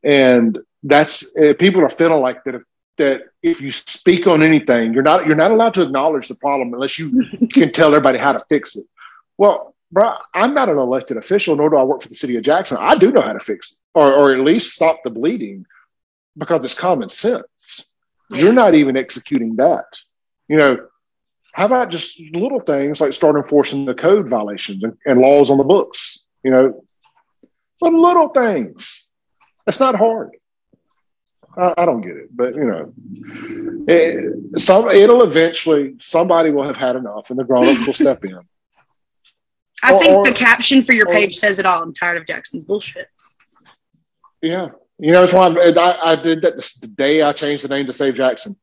and that's people are feeling like that if you speak on anything, you're not allowed to acknowledge the problem unless you can tell everybody how to fix it. Well, bro, I'm not an elected official, nor do I work for the city of Jackson. I do know how to fix it, or at least stop the bleeding, because it's common sense. You're not even executing that. You know, how about just little things like start enforcing the code violations and laws on the books? You know, but little things. It's not hard. I don't get it, but you know, it'll eventually, somebody will have had enough, and the grown-ups will step in. I think the caption for your page says it all. I'm tired of Jackson's bullshit. Yeah, you know, that's why I did that the day I changed the name to Save Jackson.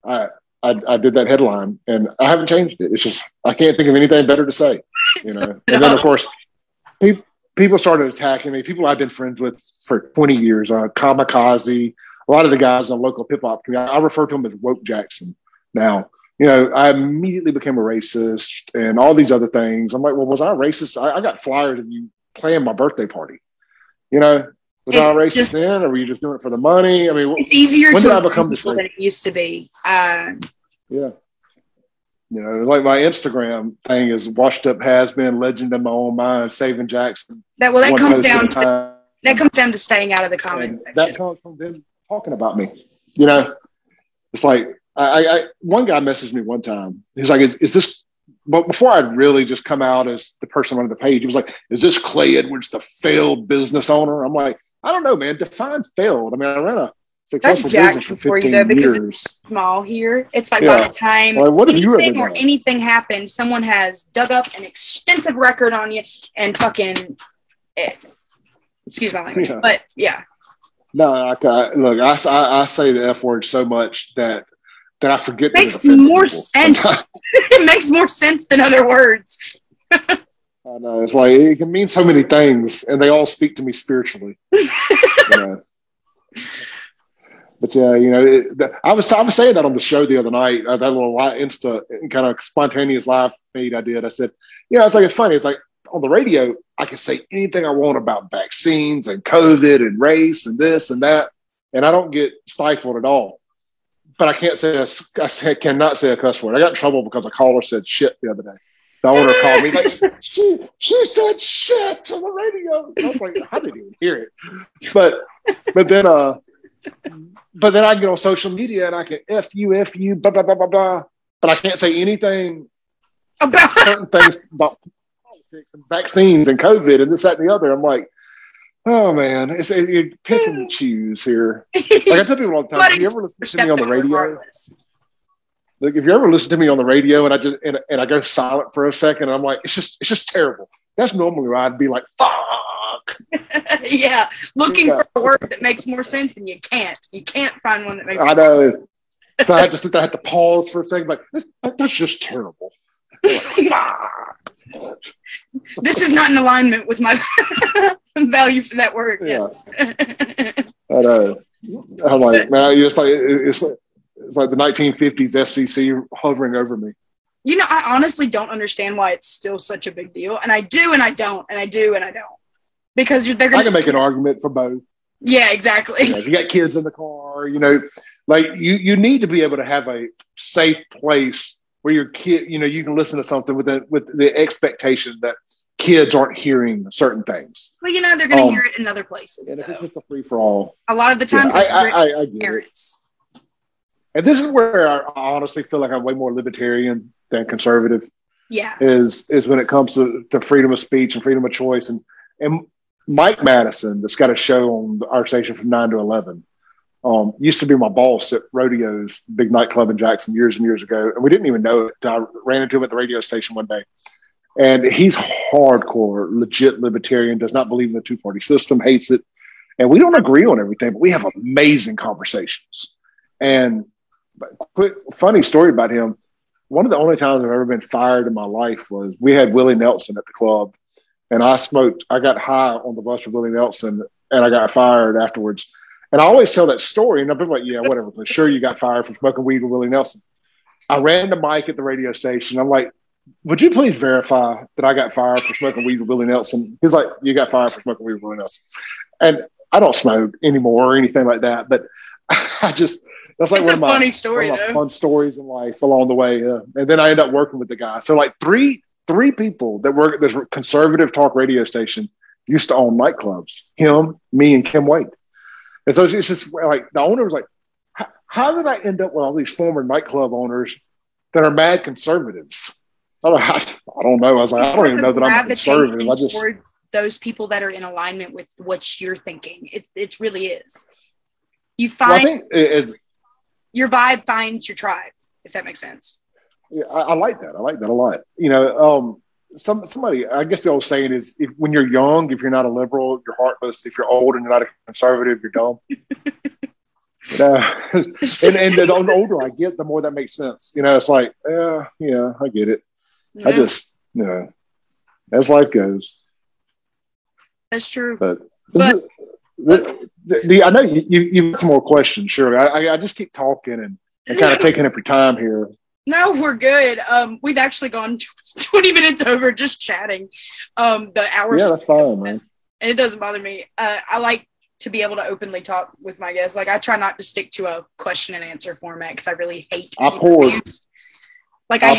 I did that headline, and I haven't changed it. It's just I can't think of anything better to say, you know. And then of course, people started attacking me. People I've been friends with for 20 years. Kamikaze. A lot of the guys in the local hip hop community, I refer to them as Woke Jackson now. You know, I immediately became a racist and all these other things. I'm like, well, was I racist? I got flyers of you playing my birthday party. You know, was I racist then, or were you just doing it for the money? I mean, it's easier when to did I become this than it used to be. Yeah. You know, like my Instagram thing is washed up has-been legend in my own mind, Saving Jackson. That comes down to staying out of the comment section. That comes from them talking about me. You know, it's like I one guy messaged me one time. He's like, is this, but before I'd really just come out as the person on the page, he was like, is this Clay Edwards, the failed business owner? I'm like, I don't know, man. Define failed. I mean, I ran a successful business for 15 years. It's small here. It's like by the time anything happened, someone has dug up an extensive record on you and fucking, excuse my language, but yeah. No, look, I say the F word so much that I forget. It makes more sense. It makes more sense than other words. I know. It's like it can mean so many things, and they all speak to me spiritually. You know? But yeah, you know, I was saying that on the show the other night. That little Insta kind of spontaneous live feed I did. I said, yeah, it's like it's funny. It's like on the radio, I can say anything I want about vaccines and COVID and race and this and that, and I don't get stifled at all. But I can't say I cannot say a cuss word. I got in trouble because a caller said shit the other day. The owner called me. He's like, she said shit on the radio. And I was like, I didn't even hear it. But then I get on social media and I can F you, blah, blah, blah, blah, blah. But I can't say anything about certain things about politics and vaccines and COVID and this, that, and the other. I'm like, oh man, you're picking and choose here. Like I tell people all the time, if you ever listen to me on the radio, like if you ever listen to me on the radio and I go silent for a second, I'm like, it's just terrible. That's normally where I'd be like, fuck. Yeah, looking for a word that makes more sense, and you can't find one that makes. I know. So I had to sit there, I had to pause for a second, like that's just terrible. This is not in alignment with my value for that word. Yeah. I know. I'm like, man, it's like the 1950s FCC hovering over me. You know, I honestly don't understand why it's still such a big deal. And I do and I don't, and I do and I don't. Because they're going to... I can make an argument for both. Yeah, exactly. If you got kids in the car, you know, like you need to be able to have a safe place where your kid, you know, you can listen to something with the expectation that kids aren't hearing certain things. Well, you know, they're going to hear it in other places. And if it's just a free-for-all. A lot of the times, I get parents. It. And this is where I honestly feel like I'm way more libertarian than conservative. Yeah. Is when it comes to freedom of speech and freedom of choice. And Mike Madison, that's got a show on our station from 9 to 11, used to be my boss at Rodeo's, big nightclub in Jackson years and years ago. And we didn't even know it. I ran into him at the radio station one day. And he's hardcore, legit libertarian, does not believe in the two-party system, hates it. And we don't agree on everything, but we have amazing conversations. And quick, funny story about him. One of the only times I've ever been fired in my life was we had Willie Nelson at the club. And I got high on the bus with Willie Nelson, and I got fired afterwards. And I always tell that story, and I'm like, yeah, whatever. But sure, you got fired for smoking weed with Willie Nelson. I ran to Mike at the radio station. I'm like, would you please verify that I got fired for smoking weed with Willie Nelson? He's like, you got fired for smoking weed with Willie Nelson. And I don't smoke anymore or anything like that. But that's like one of my fun stories in life along the way. And then I end up working with the guy. So like three people that work at this conservative talk radio station used to own nightclubs. Him, me, and Kim Wade. And so it's just like the owner was like, how did I end up with all these former nightclub owners that are mad conservatives? I don't know. I was like, I don't even know that I'm a conservative. I just towards those people that are in alignment with what you're thinking. It really is. You find your vibe finds your tribe, if that makes sense. Yeah, I like that. I like that a lot. Somebody, I guess the old saying is, when you're young, if you're not a liberal, you're heartless. If you're old and you're not a conservative, you're dumb. And the older I get, the more that makes sense. It's like, yeah, I get it. Yeah. I just, as life goes. That's true. But I know you have some more questions. Surely, I just keep talking and kind of taking up your time here. No, we're good. We've actually gone 20 minutes over just chatting. The hours. Yeah, that's fine, man. And it doesn't bother me. I like to be able to openly talk with my guests. Like, I try not to stick to a question and answer format because I really hate. I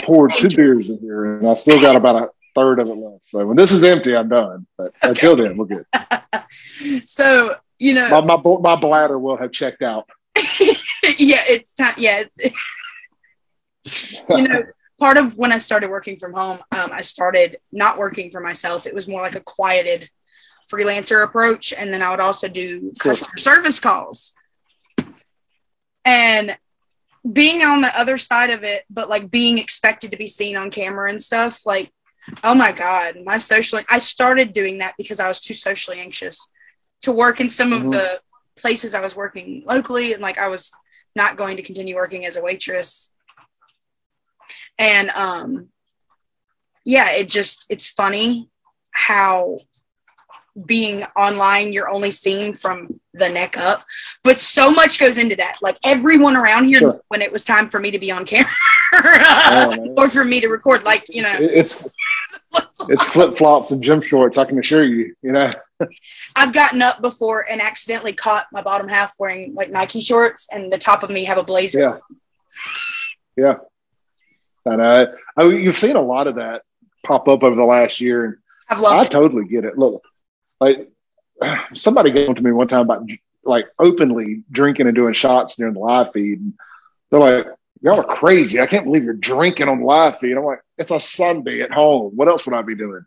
poured 2 beers in here, and I still got about a third of it left. So when this is empty, I'm done. But until then, we're good. So my bladder will have checked out. Yeah, it's time. Yeah. Part of when I started working from home, I started not working for myself. It was more like a quieted freelancer approach. And then I would also do customer service calls. And being on the other side of it, but like being expected to be seen on camera and stuff, like, oh my God, I started doing that because I was too socially anxious to work in some of the places I was working locally. And like, I was not going to continue working as a waitress. And, it's funny how being online, you're only seen from the neck up, but so much goes into that. Like, everyone around here, sure, when it was time for me to be on camera or for me to record, like, it's flip flops and gym shorts. I can assure you, I've gotten up before and accidentally caught my bottom half wearing like Nike shorts and the top of me have a blazer. Yeah. And you've seen a lot of that pop up over the last year, and I totally get it. Look, like, somebody came to me one time about like openly drinking and doing shots during the live feed, and they're like, "Y'all are crazy! I can't believe you're drinking on the live feed." I'm like, "It's a Sunday at home. What else would I be doing?"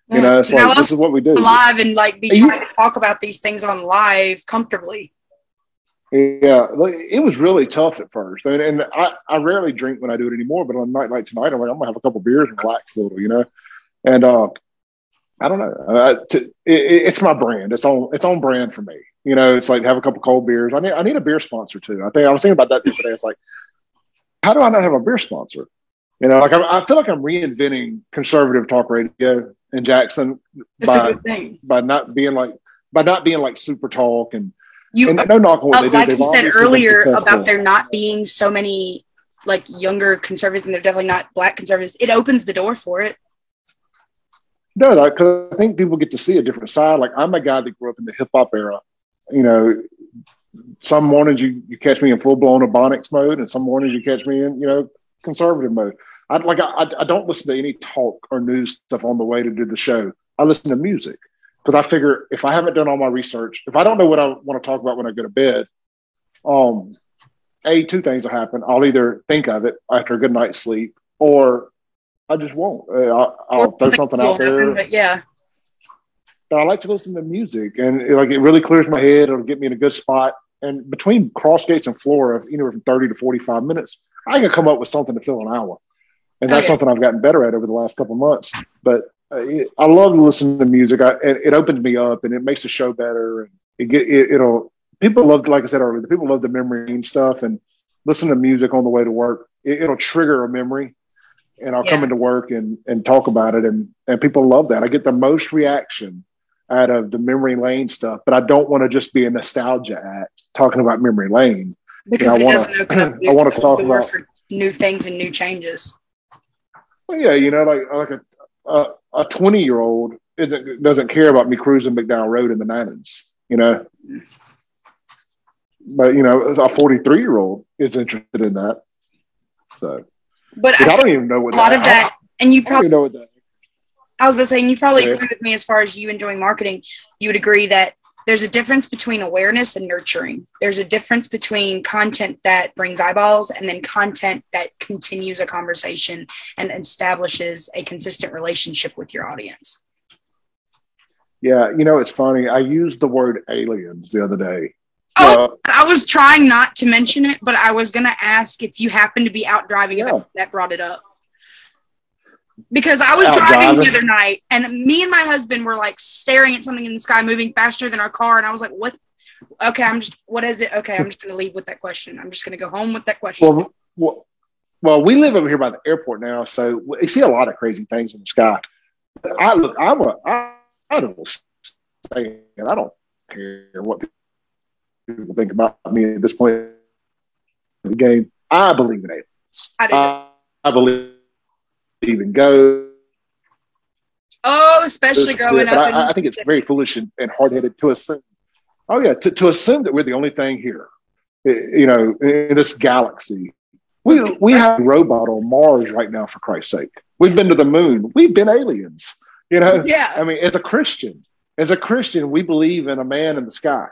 It's like, this is what we do live, and like be trying to talk about these things on live comfortably. Yeah, it was really tough at first. And I rarely drink when I do it anymore, but on a night like tonight, I'm like, I'm going to have a couple beers and relax a little, And I don't know. It's my brand. It's on brand for me. It's like have a couple cold beers. I need a beer sponsor too. I was thinking about that the other day. It's like, how do I not have a beer sponsor? Like I feel like I'm reinventing conservative talk radio in Jackson by not being like Super Talk and no knock on what they do. Like you said earlier about there not being so many like younger conservatives, and they're definitely not Black conservatives. It opens the door for it. No, because I think people get to see a different side. Like, I'm a guy that grew up in the hip hop era. Some mornings you catch me in full blown Ebonics mode, and some mornings you catch me in conservative mode. I don't listen to any talk or news stuff on the way to do the show. I listen to music. Because I figure if I haven't done all my research, if I don't know what I want to talk about when I go to bed, 2 things will happen. I'll either think of it after a good night's sleep, or I just won't. I'll throw something out there. But yeah. But I like to listen to music, and it really clears my head. It'll get me in a good spot. And between Crossgates and Flora, anywhere from 30 to 45 minutes, I can come up with something to fill an hour. And that's something I've gotten better at over the last couple of months. But I love listening to music. It opens me up, and it makes the show better. And people love, like I said earlier, people love the memory lane stuff, and listen to music on the way to work. It'll trigger a memory, and I'll come into work and talk about it, and people love that. I get the most reaction out of the memory lane stuff, but I don't want to just be a nostalgia act talking about memory lane. Because I want to talk about new things and new changes. Well, yeah, like a 20-year-old doesn't care about me cruising McDowell Road in the 90s, But, a 43-year-old is interested in that. So, but I don't even know what a lot of that, and you probably know what that. I was going to say, and you probably agree with me as far as you enjoying marketing. You would agree that There's a difference between awareness and nurturing. There's a difference between content that brings eyeballs and then content that continues a conversation and establishes a consistent relationship with your audience. Yeah, it's funny. I used the word aliens the other day. I was trying not to mention it, but I was going to ask if you happened to be out driving that brought it up. Because I was driving the other night, and me and my husband were like staring at something in the sky moving faster than our car, and I was like, what? Okay, what is it? Okay, I'm just going to leave with that question. I'm just going to go home with that question. Well, we live over here by the airport now, so we see a lot of crazy things in the sky. I don't say it. I don't care what people think about me at this point in the game. I believe in aliens. I believe in ghosts. Oh, especially growing up. But I think it's very foolish and hard-headed to assume. Oh yeah, to assume that we're the only thing here, in this galaxy. We have a robot on Mars right now, for Christ's sake. We've been to the moon. We've been aliens. Yeah. I mean, as a Christian, we believe in a man in the sky.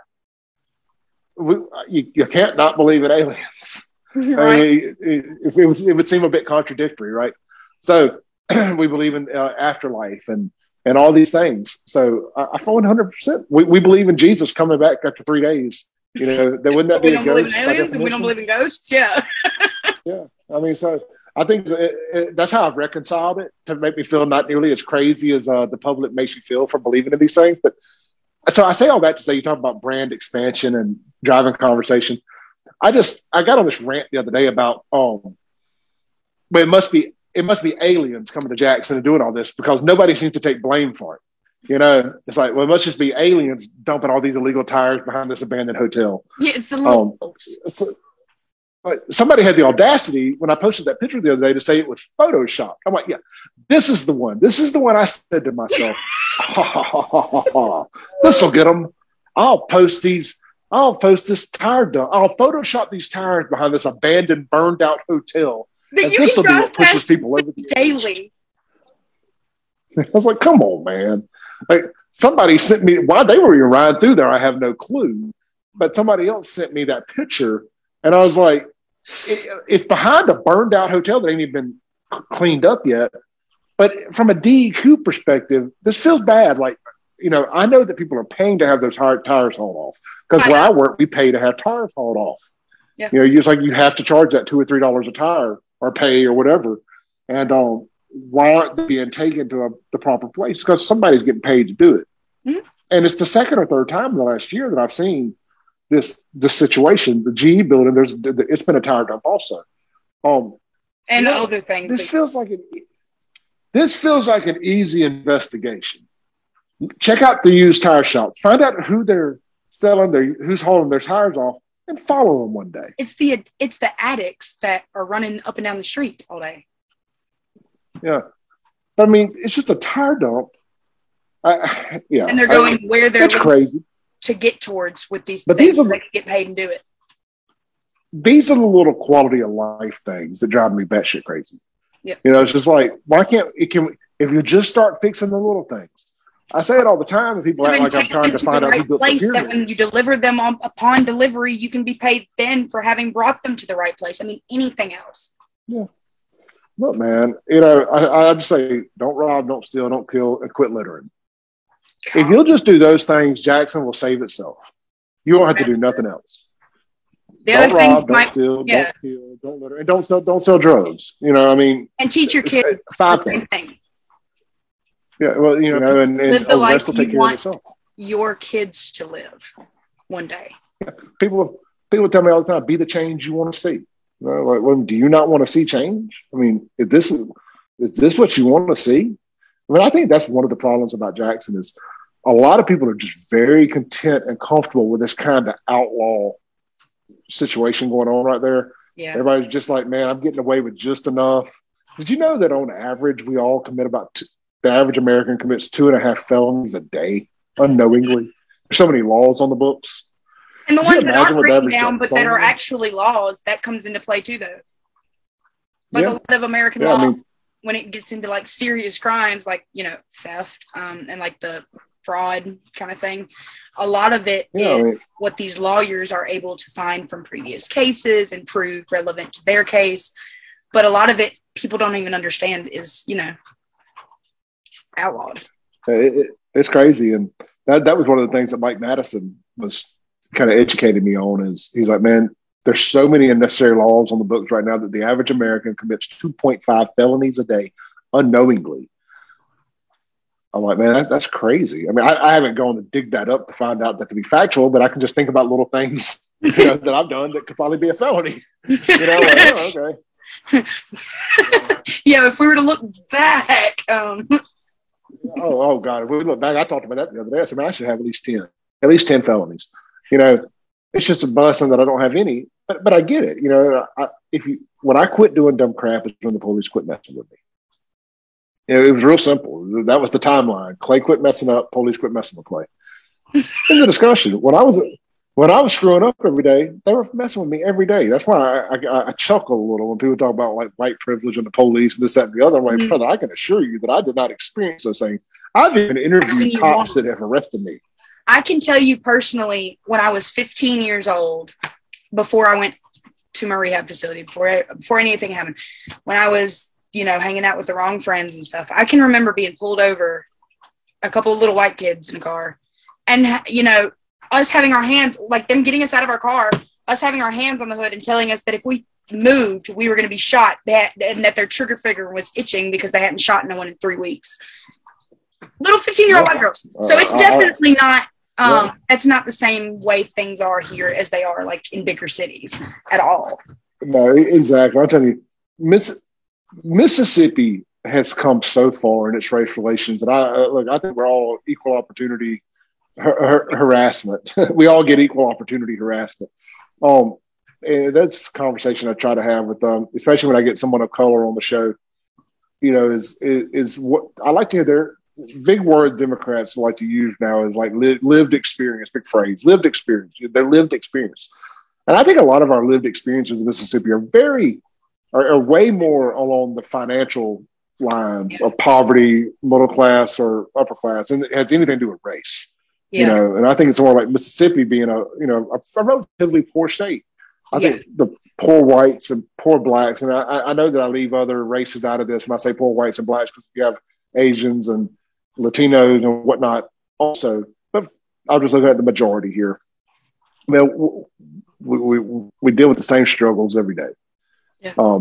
You can't not believe in aliens. Right. I mean, it would seem a bit contradictory, right? So we believe in afterlife and all these things. So I 100%. We believe in Jesus coming back after 3 days. Wouldn't that be a ghost? We don't believe in ghosts. Yeah. Yeah. I mean, so I think that's how I've reconciled it, to make me feel not nearly as crazy as the public makes you feel for believing in these things. But so I say all that to say, you talk about brand expansion and driving conversation. I got on this rant the other day about, but it must be aliens coming to Jackson and doing all this because nobody seems to take blame for it. It's like, well, it must just be aliens dumping all these illegal tires behind this abandoned hotel. Yeah, it's the little. Somebody had the audacity when I posted that picture the other day to say it was Photoshopped. I'm like, yeah, this is the one. This is the one. I said to myself, this will get them. I'll post this tire dump. I'll Photoshop these tires behind this abandoned, burned out hotel. And this will be what pushes people over the daily. I was like, come on, man. Like, somebody sent me, why they were even riding through there, I have no clue. But somebody else sent me that picture. And I was like, it's behind a burned out hotel that ain't even been cleaned up yet. But from a DEQ perspective, this feels bad. Like, I know that people are paying to have those tires hauled off. Because where I work, we pay to have tires hauled off. Yeah. It's like you have to charge that $2 or $3 a tire or pay or whatever. And why aren't they being taken to the proper place? Because somebody's getting paid to do it. Mm-hmm. And it's the second or third time in the last year that I've seen this situation. The GE building, it's been a tire dump also. And other things. This feels like an easy investigation. Check out the used tire shops. Find out who they're selling, who's hauling their tires off, and follow them one day. It's the addicts that are running up and down the street all day. Yeah, I mean, it's just a tire dump. Yeah, and they're going where they're. It's crazy to get towards with these things so they can get paid and do it. These are the little quality of life things that drive me batshit crazy. Yeah, it's just like, why can't if you just start fixing the little things? I say it all the time, and people act like I'm trying to find out who built the pyramids. That when you deliver them upon delivery, you can be paid then for having brought them to the right place. I mean, anything else. Yeah. Look, man, I just say, don't rob, don't steal, don't kill, and quit littering. God. If you'll just do those things, Jackson will save itself. You won't have to do nothing else. Don't rob, don't steal, don't kill, don't litter, and don't sell drugs. And teach your kids the same thing. Yeah, well, and live the life will take care of itself. Your kids to live one day. Yeah. People tell me all the time, be the change you want to see. Like, well, do you not want to see change? I mean, is this what you want to see? I mean, I think that's one of the problems about Jackson is a lot of people are just very content and comfortable with this kind of outlaw situation going on right there. Yeah. Everybody's just like, man, I'm getting away with just enough. Did you know that on average, we all commit the average American commits 2.5 felonies a day unknowingly? There's so many laws on the books. And the ones that aren't written down, but that are actually laws, that comes into play too, though. Like a lot of American law, when it gets into like serious crimes, like, theft, and like the fraud kind of thing. A lot of it is what these lawyers are able to find from previous cases and prove relevant to their case. But a lot of it, people don't even understand is, outlawed. It's crazy. And that was one of the things that Mike Madison was kind of educated me on is he's like, man, there's so many unnecessary laws on the books right now that the average American commits 2.5 felonies a day unknowingly. I'm like, man, that's crazy. I mean, I haven't gone to dig that up to find out that to be factual, but I can just think about little things that I've done that could probably be a felony. Okay. Yeah, if we were to look back. Oh God, if we look back, I talked about that the other day. I said, man, I should have at least 10 felonies. It's just a blessing that I don't have any, but I get it. When I quit doing dumb crap is when the police quit messing with me. It was real simple. That was the timeline. Clay quit messing up. Police quit messing with Clay. In the discussion, when I was screwing up every day, they were messing with me every day. That's why I chuckle a little when people talk about like white privilege and the police and this, that, and the other. I'm like, brother, I can assure you that I did not experience those things. I've even interviewed cops that have arrested me. I can tell you personally, when I was 15 years old, before I went to my rehab facility, before anything happened, when I was, hanging out with the wrong friends and stuff, I can remember being pulled over, a couple of little white kids in a car, and, us having our hands, like them getting us out of our car, us having our hands on the hood and telling us that if we moved, we were going to be shot, and that their trigger finger was itching because they hadn't shot no one in 3 weeks. Little 15-year-old white girls. So it's definitely not, it's not the same way things are here as they are like in bigger cities at all. No, exactly. I'll tell you, Mississippi has come so far in its race relations, and I think we're all equal opportunity harassment. We all get equal opportunity harassment. And that's a conversation I try to have with them, especially when I get someone of color on the show. Is what I like to hear. Their big word Democrats like to use now is like lived experience. Big phrase, lived experience. Their lived experience, and I think a lot of our lived experiences in Mississippi are way more along the financial lines of poverty, middle class, or upper class, and it has anything to do with race. Yeah. And I think it's more like Mississippi being a relatively poor state. I think the poor whites and poor blacks, and I know that I leave other races out of this when I say poor whites and blacks because you have Asians and Latinos and whatnot also, but I'll just look at the majority here. I mean, we deal with the same struggles every day. Yeah.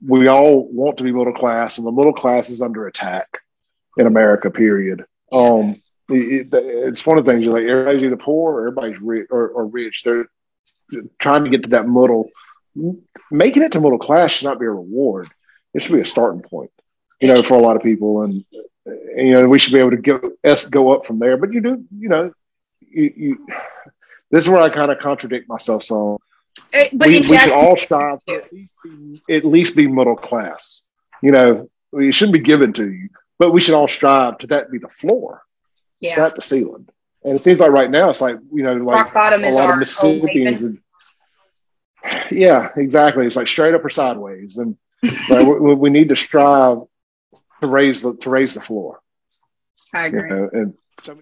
We all want to be middle class, and the middle class is under attack in America, period. It's one of the things, you're like, everybody's either poor or everybody's rich or rich. They're trying to get to that middle. Making it to middle class should not be a reward. It should be a starting point, for a lot of people. And we should be able to go up from there. But you this is where I kind of contradict myself. So we should all strive to at least be middle class. It shouldn't be given to you, but we should all strive to that be the floor. Yeah. Not the ceiling. And it seems like right now it's like, like rock bottom is our Mississippians. Yeah, exactly. It's like straight up or sideways. And we need to strive to raise the floor. I agree. And so,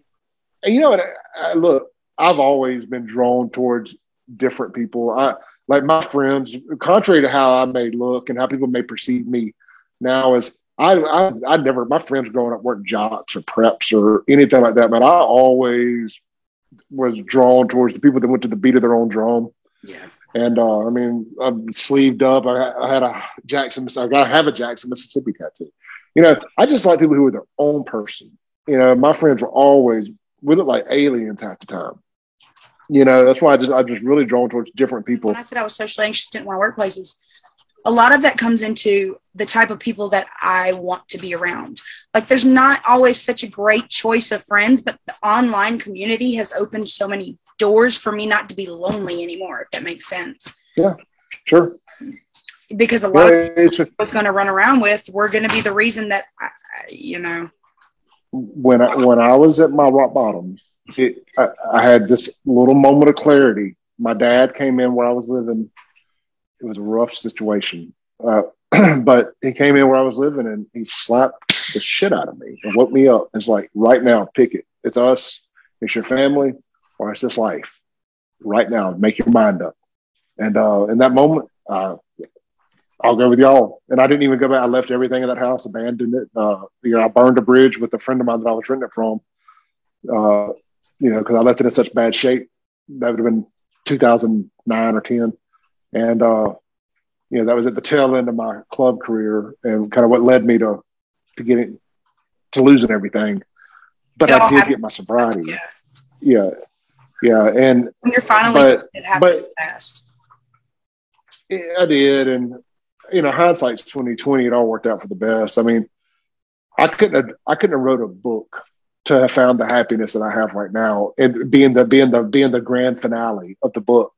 look, I've always been drawn towards different people. Like my friends, contrary to how I may look and how people may perceive me now, is I never, my friends growing up weren't jocks or preps or anything like that, but I always was drawn towards the people that went to the beat of their own drum. Yeah. And I'm sleeved up. I have a Jackson, Mississippi tattoo. I just like people who are their own person. My friends we look like aliens half the time. That's why I just really drawn towards different people. When I said I was socially anxious, didn't want to work places, a lot of that comes into the type of people that I want to be around. Like, there's not always such a great choice of friends, but the online community has opened so many doors for me not to be lonely anymore, if that makes sense. Yeah, sure. Because a lot of people I was going to run around with, we're going to be the reason that, When I was at my rock bottom, I had this little moment of clarity. My dad came in where I was living. It was a rough situation. But he came in where I was living and he slapped the shit out of me and woke me up. It's like, right now, pick it. It's us, it's your family, or it's this life. Right now, make your mind up. And in that moment, I'll go with y'all. And I didn't even go back. I left everything in that house, abandoned it. I burned a bridge with a friend of mine that I was renting it from. Because I left it in such bad shape. That would have been 2009 or 10. And, that was at the tail end of my club career and kind of what led me to losing everything. But I did get my sobriety. Yeah. And when you're finally, it happened fast. Yeah, I did. And, hindsight's 2020. It all worked out for the best. I mean, I couldn't have wrote a book to have found the happiness that I have right now, and being the grand finale of the book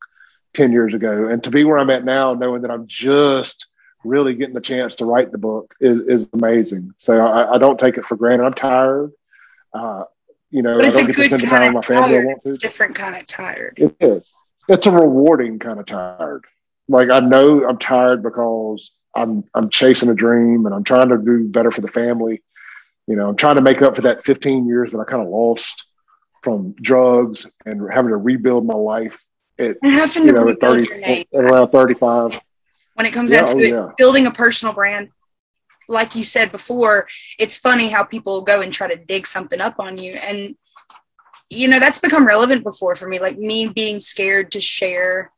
10 years ago, and to be where I'm at now, knowing that I'm just really getting the chance to write the book is amazing. So I don't take it for granted. I'm tired. I don't get to spend the time with my family I want to. Different kind of tired. It is. It's a rewarding kind of tired. Like, I know I'm tired because I'm chasing a dream and I'm trying to do better for the family. I'm trying to make up for that 15 years that I kind of lost from drugs and having to rebuild my life at 30, around 35. When it comes down to it, building a personal brand, like you said before, it's funny how people go and try to dig something up on you. And, that's become relevant before for me, like me being scared to share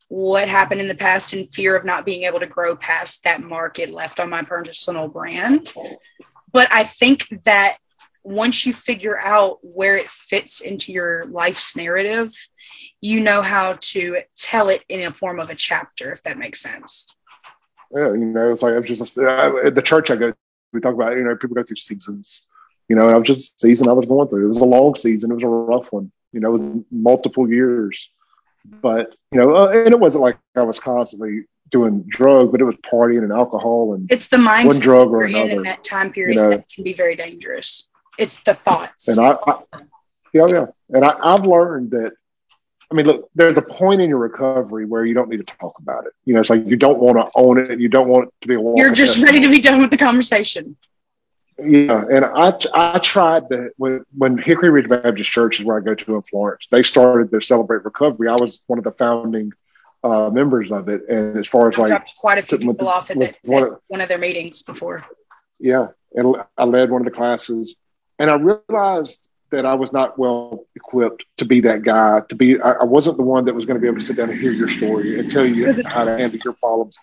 what happened in the past in fear of not being able to grow past that mark it left on my personal brand. But I think that once you figure out where it fits into your life's narrative, you know how to tell it in a form of a chapter, if that makes sense. Yeah, it's like, I was just at the church I go to, we talk about, people go through seasons. And I was just the season I was going through. It was a long season. It was a rough one. It was multiple years. But, and it wasn't like I was constantly doing drugs, but it was partying and alcohol and it's the mindset one drug or another in that time period that can be very dangerous. It's the thoughts. And And I've learned that. I mean, look, there's a point in your recovery where you don't need to talk about it. It's like you don't want to own it. You don't want it to be a walk. You're just ready to be done with the conversation. Yeah, and I tried that when Hickory Ridge Baptist Church is where I go to in Florence. They started their Celebrate Recovery. I was one of the founding members of it, and as far as quite a few people off at one of their meetings before. Yeah, and I led one of the classes, and I realized that I was not well equipped to be that guy. I wasn't the one that was going to be able to sit down and hear your story and tell you how to handle your problems.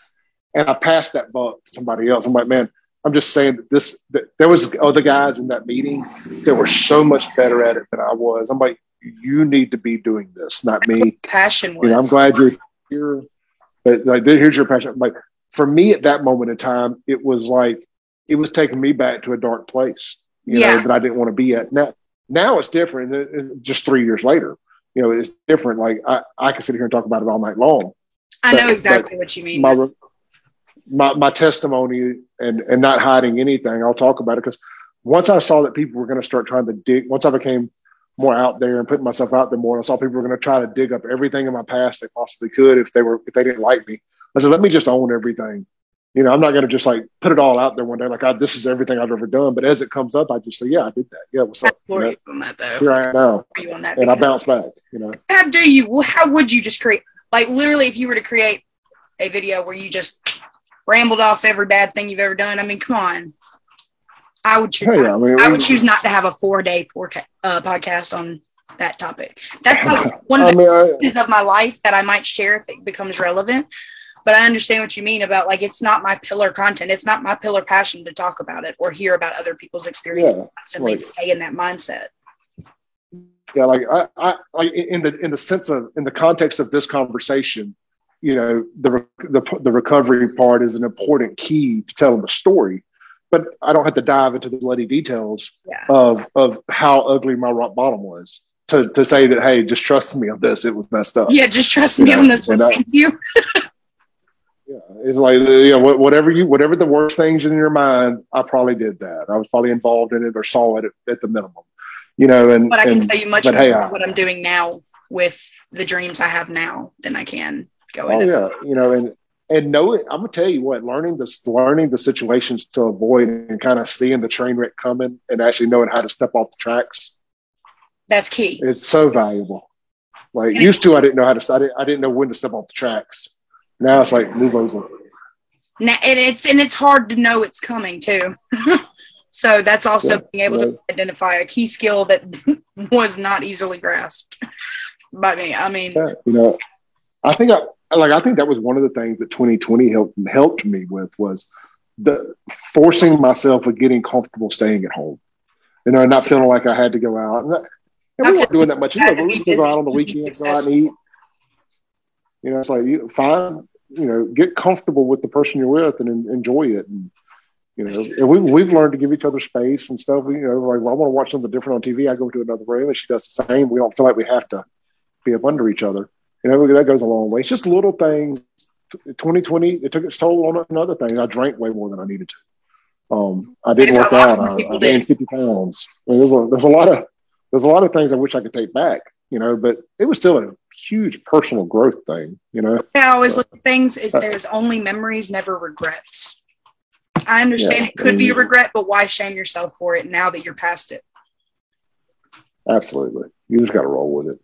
And I passed that buck to somebody else. I'm like, man, I'm just saying that there was other guys in that meeting that were so much better at it than I was. I'm like, you need to be doing this, not me. Passion. I'm glad you're here, but here's your passion. Like, for me at that moment in time, it was taking me back to a dark place, that I didn't want to be at. Now it's different. Just 3 years later, it's different. Like, I can sit here and talk about it all night long. I know exactly what you mean. My testimony and not hiding anything, I'll talk about it, because once I saw that people were going to start trying to dig, once I became more out there and putting myself out there more, I saw people were going to try to dig up everything in my past they possibly could if they didn't like me. I said, let me just own everything. I'm not going to just like put it all out there one day like, this is everything I've ever done. But as it comes up, I just say, yeah, I did that. Yeah, what's up? On that, though. Here I am now, and I bounce back. How would you just create? Like, literally, if you were to create a video where you just rambled off every bad thing you've ever done, I mean, come on. I would choose. I would choose not to have a 4-day podcast on that topic. That's like one of the pieces of my life that I might share if it becomes relevant. But I understand what you mean about, like, it's not my pillar content. It's not my pillar passion to talk about it or hear about other people's experiences. Constantly to stay in that mindset. Yeah, like I in the context of this conversation, the recovery part is an important key to telling the story. But I don't have to dive into the bloody details of how ugly my rock bottom was to say that, hey, just trust me on this. It was messed up. Yeah, just trust me on this one. Thank you. Yeah, it's like, whatever the worst things in your mind, I probably did that. I was probably involved in it or saw it at the minimum, But I can tell you much more about what I'm doing now with the dreams I have now than I can go into. Oh yeah, and know it. I'm gonna tell you what, learning the situations to avoid and kind of seeing the train wreck coming and actually knowing how to step off the tracks That's key. It's so valuable. Like used to, I didn't know how to. I didn't know when to step off the tracks. Now it's like lose. Now, and it's hard to know it's coming too. So that's also being able to identify a key skill that was not easily grasped by me. I mean, I think that was one of the things that 2020 helped me with was the forcing myself of getting comfortable staying at home, and not feeling like I had to go out. And we weren't doing that much. We go out on the weekends, go out and eat. It's like get comfortable with the person you're with and enjoy it. And and we've learned to give each other space and stuff. Like, I want to watch something different on TV. I go to another room, and she does the same. We don't feel like we have to be up under each other. That goes a long way. It's just little things. 2020, it took its toll on other things. I drank way more than I needed to. I didn't work out. I gained 50 pounds. I mean, there's a lot of things I wish I could take back, but it was still a huge personal growth thing, I always look at things as there's only memories, never regrets. I understand it could be a regret, but why shame yourself for it now that you're past it? Absolutely. You just got to roll with it.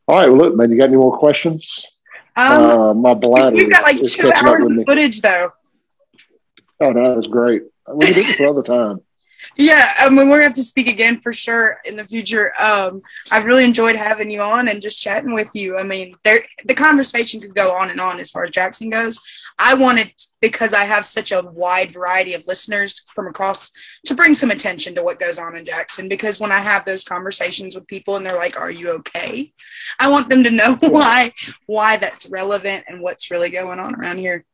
All right. Well, look, man, you got any more questions? My bladder. You've got like 2 hours of footage, though. Oh, no, that was great. We can do this another time. Yeah, I mean, we're going to have to speak again for sure in the future. I've really enjoyed having you on and just chatting with you. I mean, the conversation could go on and on as far as Jackson goes. I wanted, because I have such a wide variety of listeners from across, to bring some attention to what goes on in Jackson, because when I have those conversations with people and they're like, are you okay? I want them to know why that's relevant and what's really going on around here.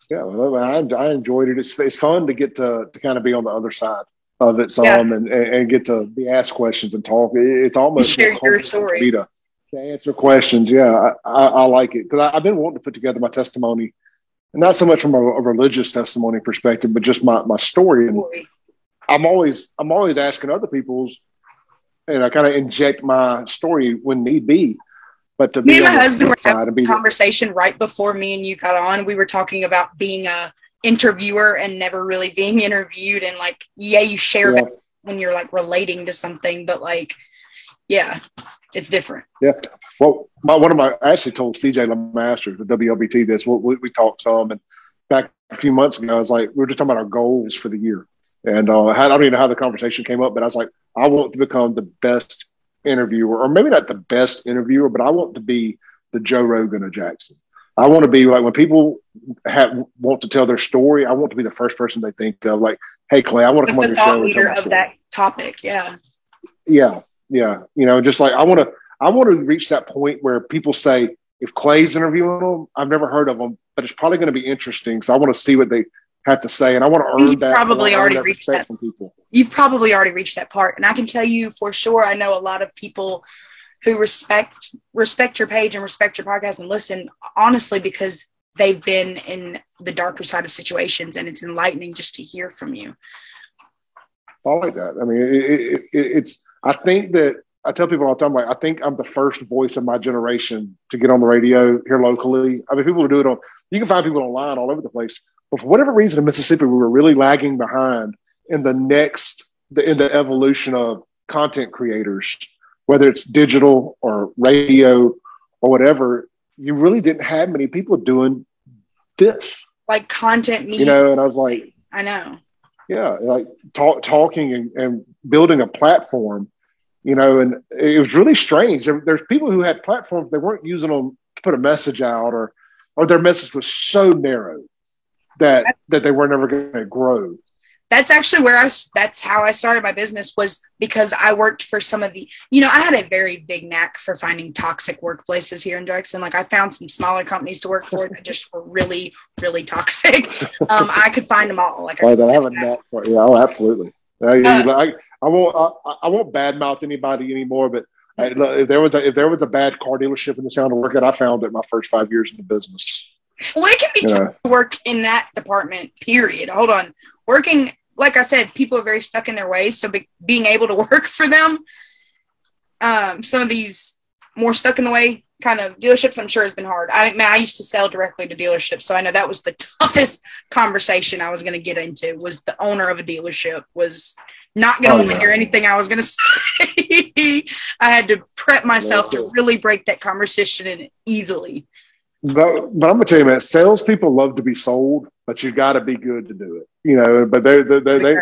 Yeah, well, I enjoyed it. It's fun to get to kind of be on the other side of it some and get to be asked questions and talk. It's almost share your story. For me to answer questions. Yeah, I like it because I've been wanting to put together my testimony, and not so much from a religious testimony perspective, but just my story. And I'm always asking other people's, and I kind of inject my story when need be. But to me and my husband were having a conversation right before me and you got on. We were talking about being a interviewer and never really being interviewed, and like, you share that when you're like relating to something, but like, it's different. Yeah. Well, I actually told CJ LeMaster, the WLBT, this. We talked some, and back a few months ago, I was like, we were just talking about our goals for the year, and I don't even know how the conversation came up, but I was like, I want to become the best interviewer, or maybe not the best interviewer, but I want to be the Joe Rogan of Jackson. I want to be like, when people want to tell their story, I want to be the first person they think of, like, hey, Clay, I want to come on your show and tell my story. That topic. Yeah. Just like I want to reach that point where people say, if Clay's interviewing them, I've never heard of them, but it's probably going to be interesting. So I want to see what they have to say, and I want to earn that. Probably already reached that from people. You've probably already reached that part, and I can tell you for sure. I know a lot of people who respect your page and respect your podcast and listen honestly because they've been in the darker side of situations, and it's enlightening just to hear from you. I like that. I mean, it's. I think that I tell people all the time, like, I think I'm the first voice of my generation to get on the radio here locally. I mean, people who do it you can find people online all over the place. But for whatever reason in Mississippi, we were really lagging behind in the evolution of content creators, whether it's digital or radio or whatever. You really didn't have many people doing this. Like content media. And I was like, I know. Yeah, like talking and building a platform, and it was really strange. There's people who had platforms, they weren't using them to put a message out, or their message was so narrow that they were never going to grow. That's actually that's how I started my business, was because I worked for some of the, I had a very big knack for finding toxic workplaces here in Jackson. Like, I found some smaller companies to work for that just were really, really toxic. I could find them all. Like, I have a knack for it. Yeah, oh, absolutely. I won't badmouth anybody anymore, but if there was a bad car dealership in the town to work at, I found it my first 5 years in the business. Well, it can be tough to work in that department, period. Hold on. Working, like I said, people are very stuck in their ways. So being able to work for them, some of these more stuck in the way kind of dealerships, I'm sure has been hard. I used to sell directly to dealerships. So I know that was the toughest conversation I was going to get into, was the owner of a dealership was Not going to want to hear anything I was going to say. I had to prep myself to really break that conversation in easily. But I'm going to tell you, man, salespeople love to be sold, but you got to be good to do it. You know, but they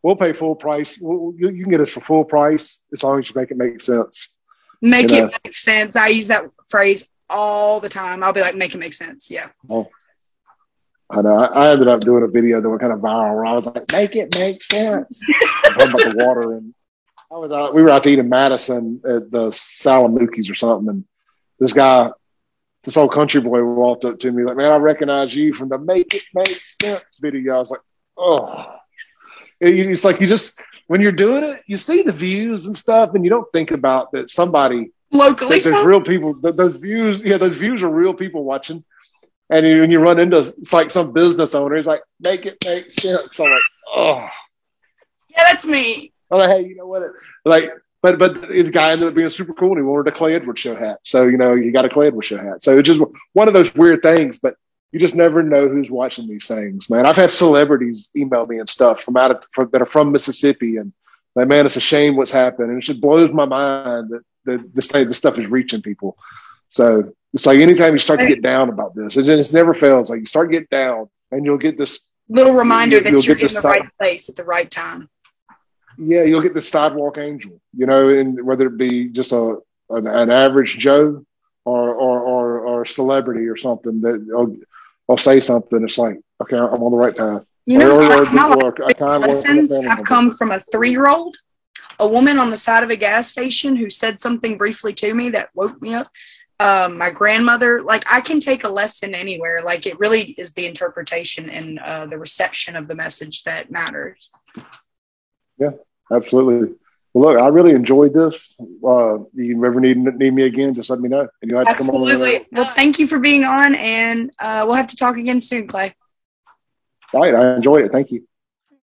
we'll pay full price. You can get us for full price as long as you make it make sense. Make it make sense. I use that phrase all the time. I'll be like, make it make sense. Yeah. Oh, I know. I ended up doing a video that went kind of viral where I was like, make it make sense. Talking about the water. And we were out to eat in Madison at the Salamukis or something. And this old country boy walked up to me like, man, I recognize you from the Make It Make Sense video. I was like, oh. It's like when you're doing it, you see the views and stuff, and you don't think about that somebody locally. There's real people. Those views are real people watching. And when you run into, it's like some business owner, he's like, make it make sense. I'm like, oh. Yeah, that's me. I'm like, hey, you know what? But this guy ended up being super cool, and he wanted a Clay Edwards show hat. So, you know, you got a Clay Edwards show hat. So it's just one of those weird things, but you just never know who's watching these things, man. I've had celebrities email me and stuff that are from Mississippi, and like, man, it's a shame what's happened. And it just blows my mind that this stuff is reaching people. So it's like anytime you start to get down about this, it just never fails. Like you start to get down, and you'll get this little reminder that you're in the right place at the right time. Yeah, you'll get the sidewalk angel, you know, and whether it be just an average Joe or a celebrity or something that I'll say something. It's like, okay, I'm on the right path. You know, my lessons have come from a 3-year-old, a woman on the side of a gas station who said something briefly to me that woke me up. My grandmother, like I can take a lesson anywhere. Like it really is the interpretation and the reception of the message that matters. Yeah, absolutely. Well, look, I really enjoyed this. You ever need me again, just let me know. And you'll have to come on. Absolutely. Well, thank you for being on, and we'll have to talk again soon, Clay. All right, I enjoyed it. Thank you.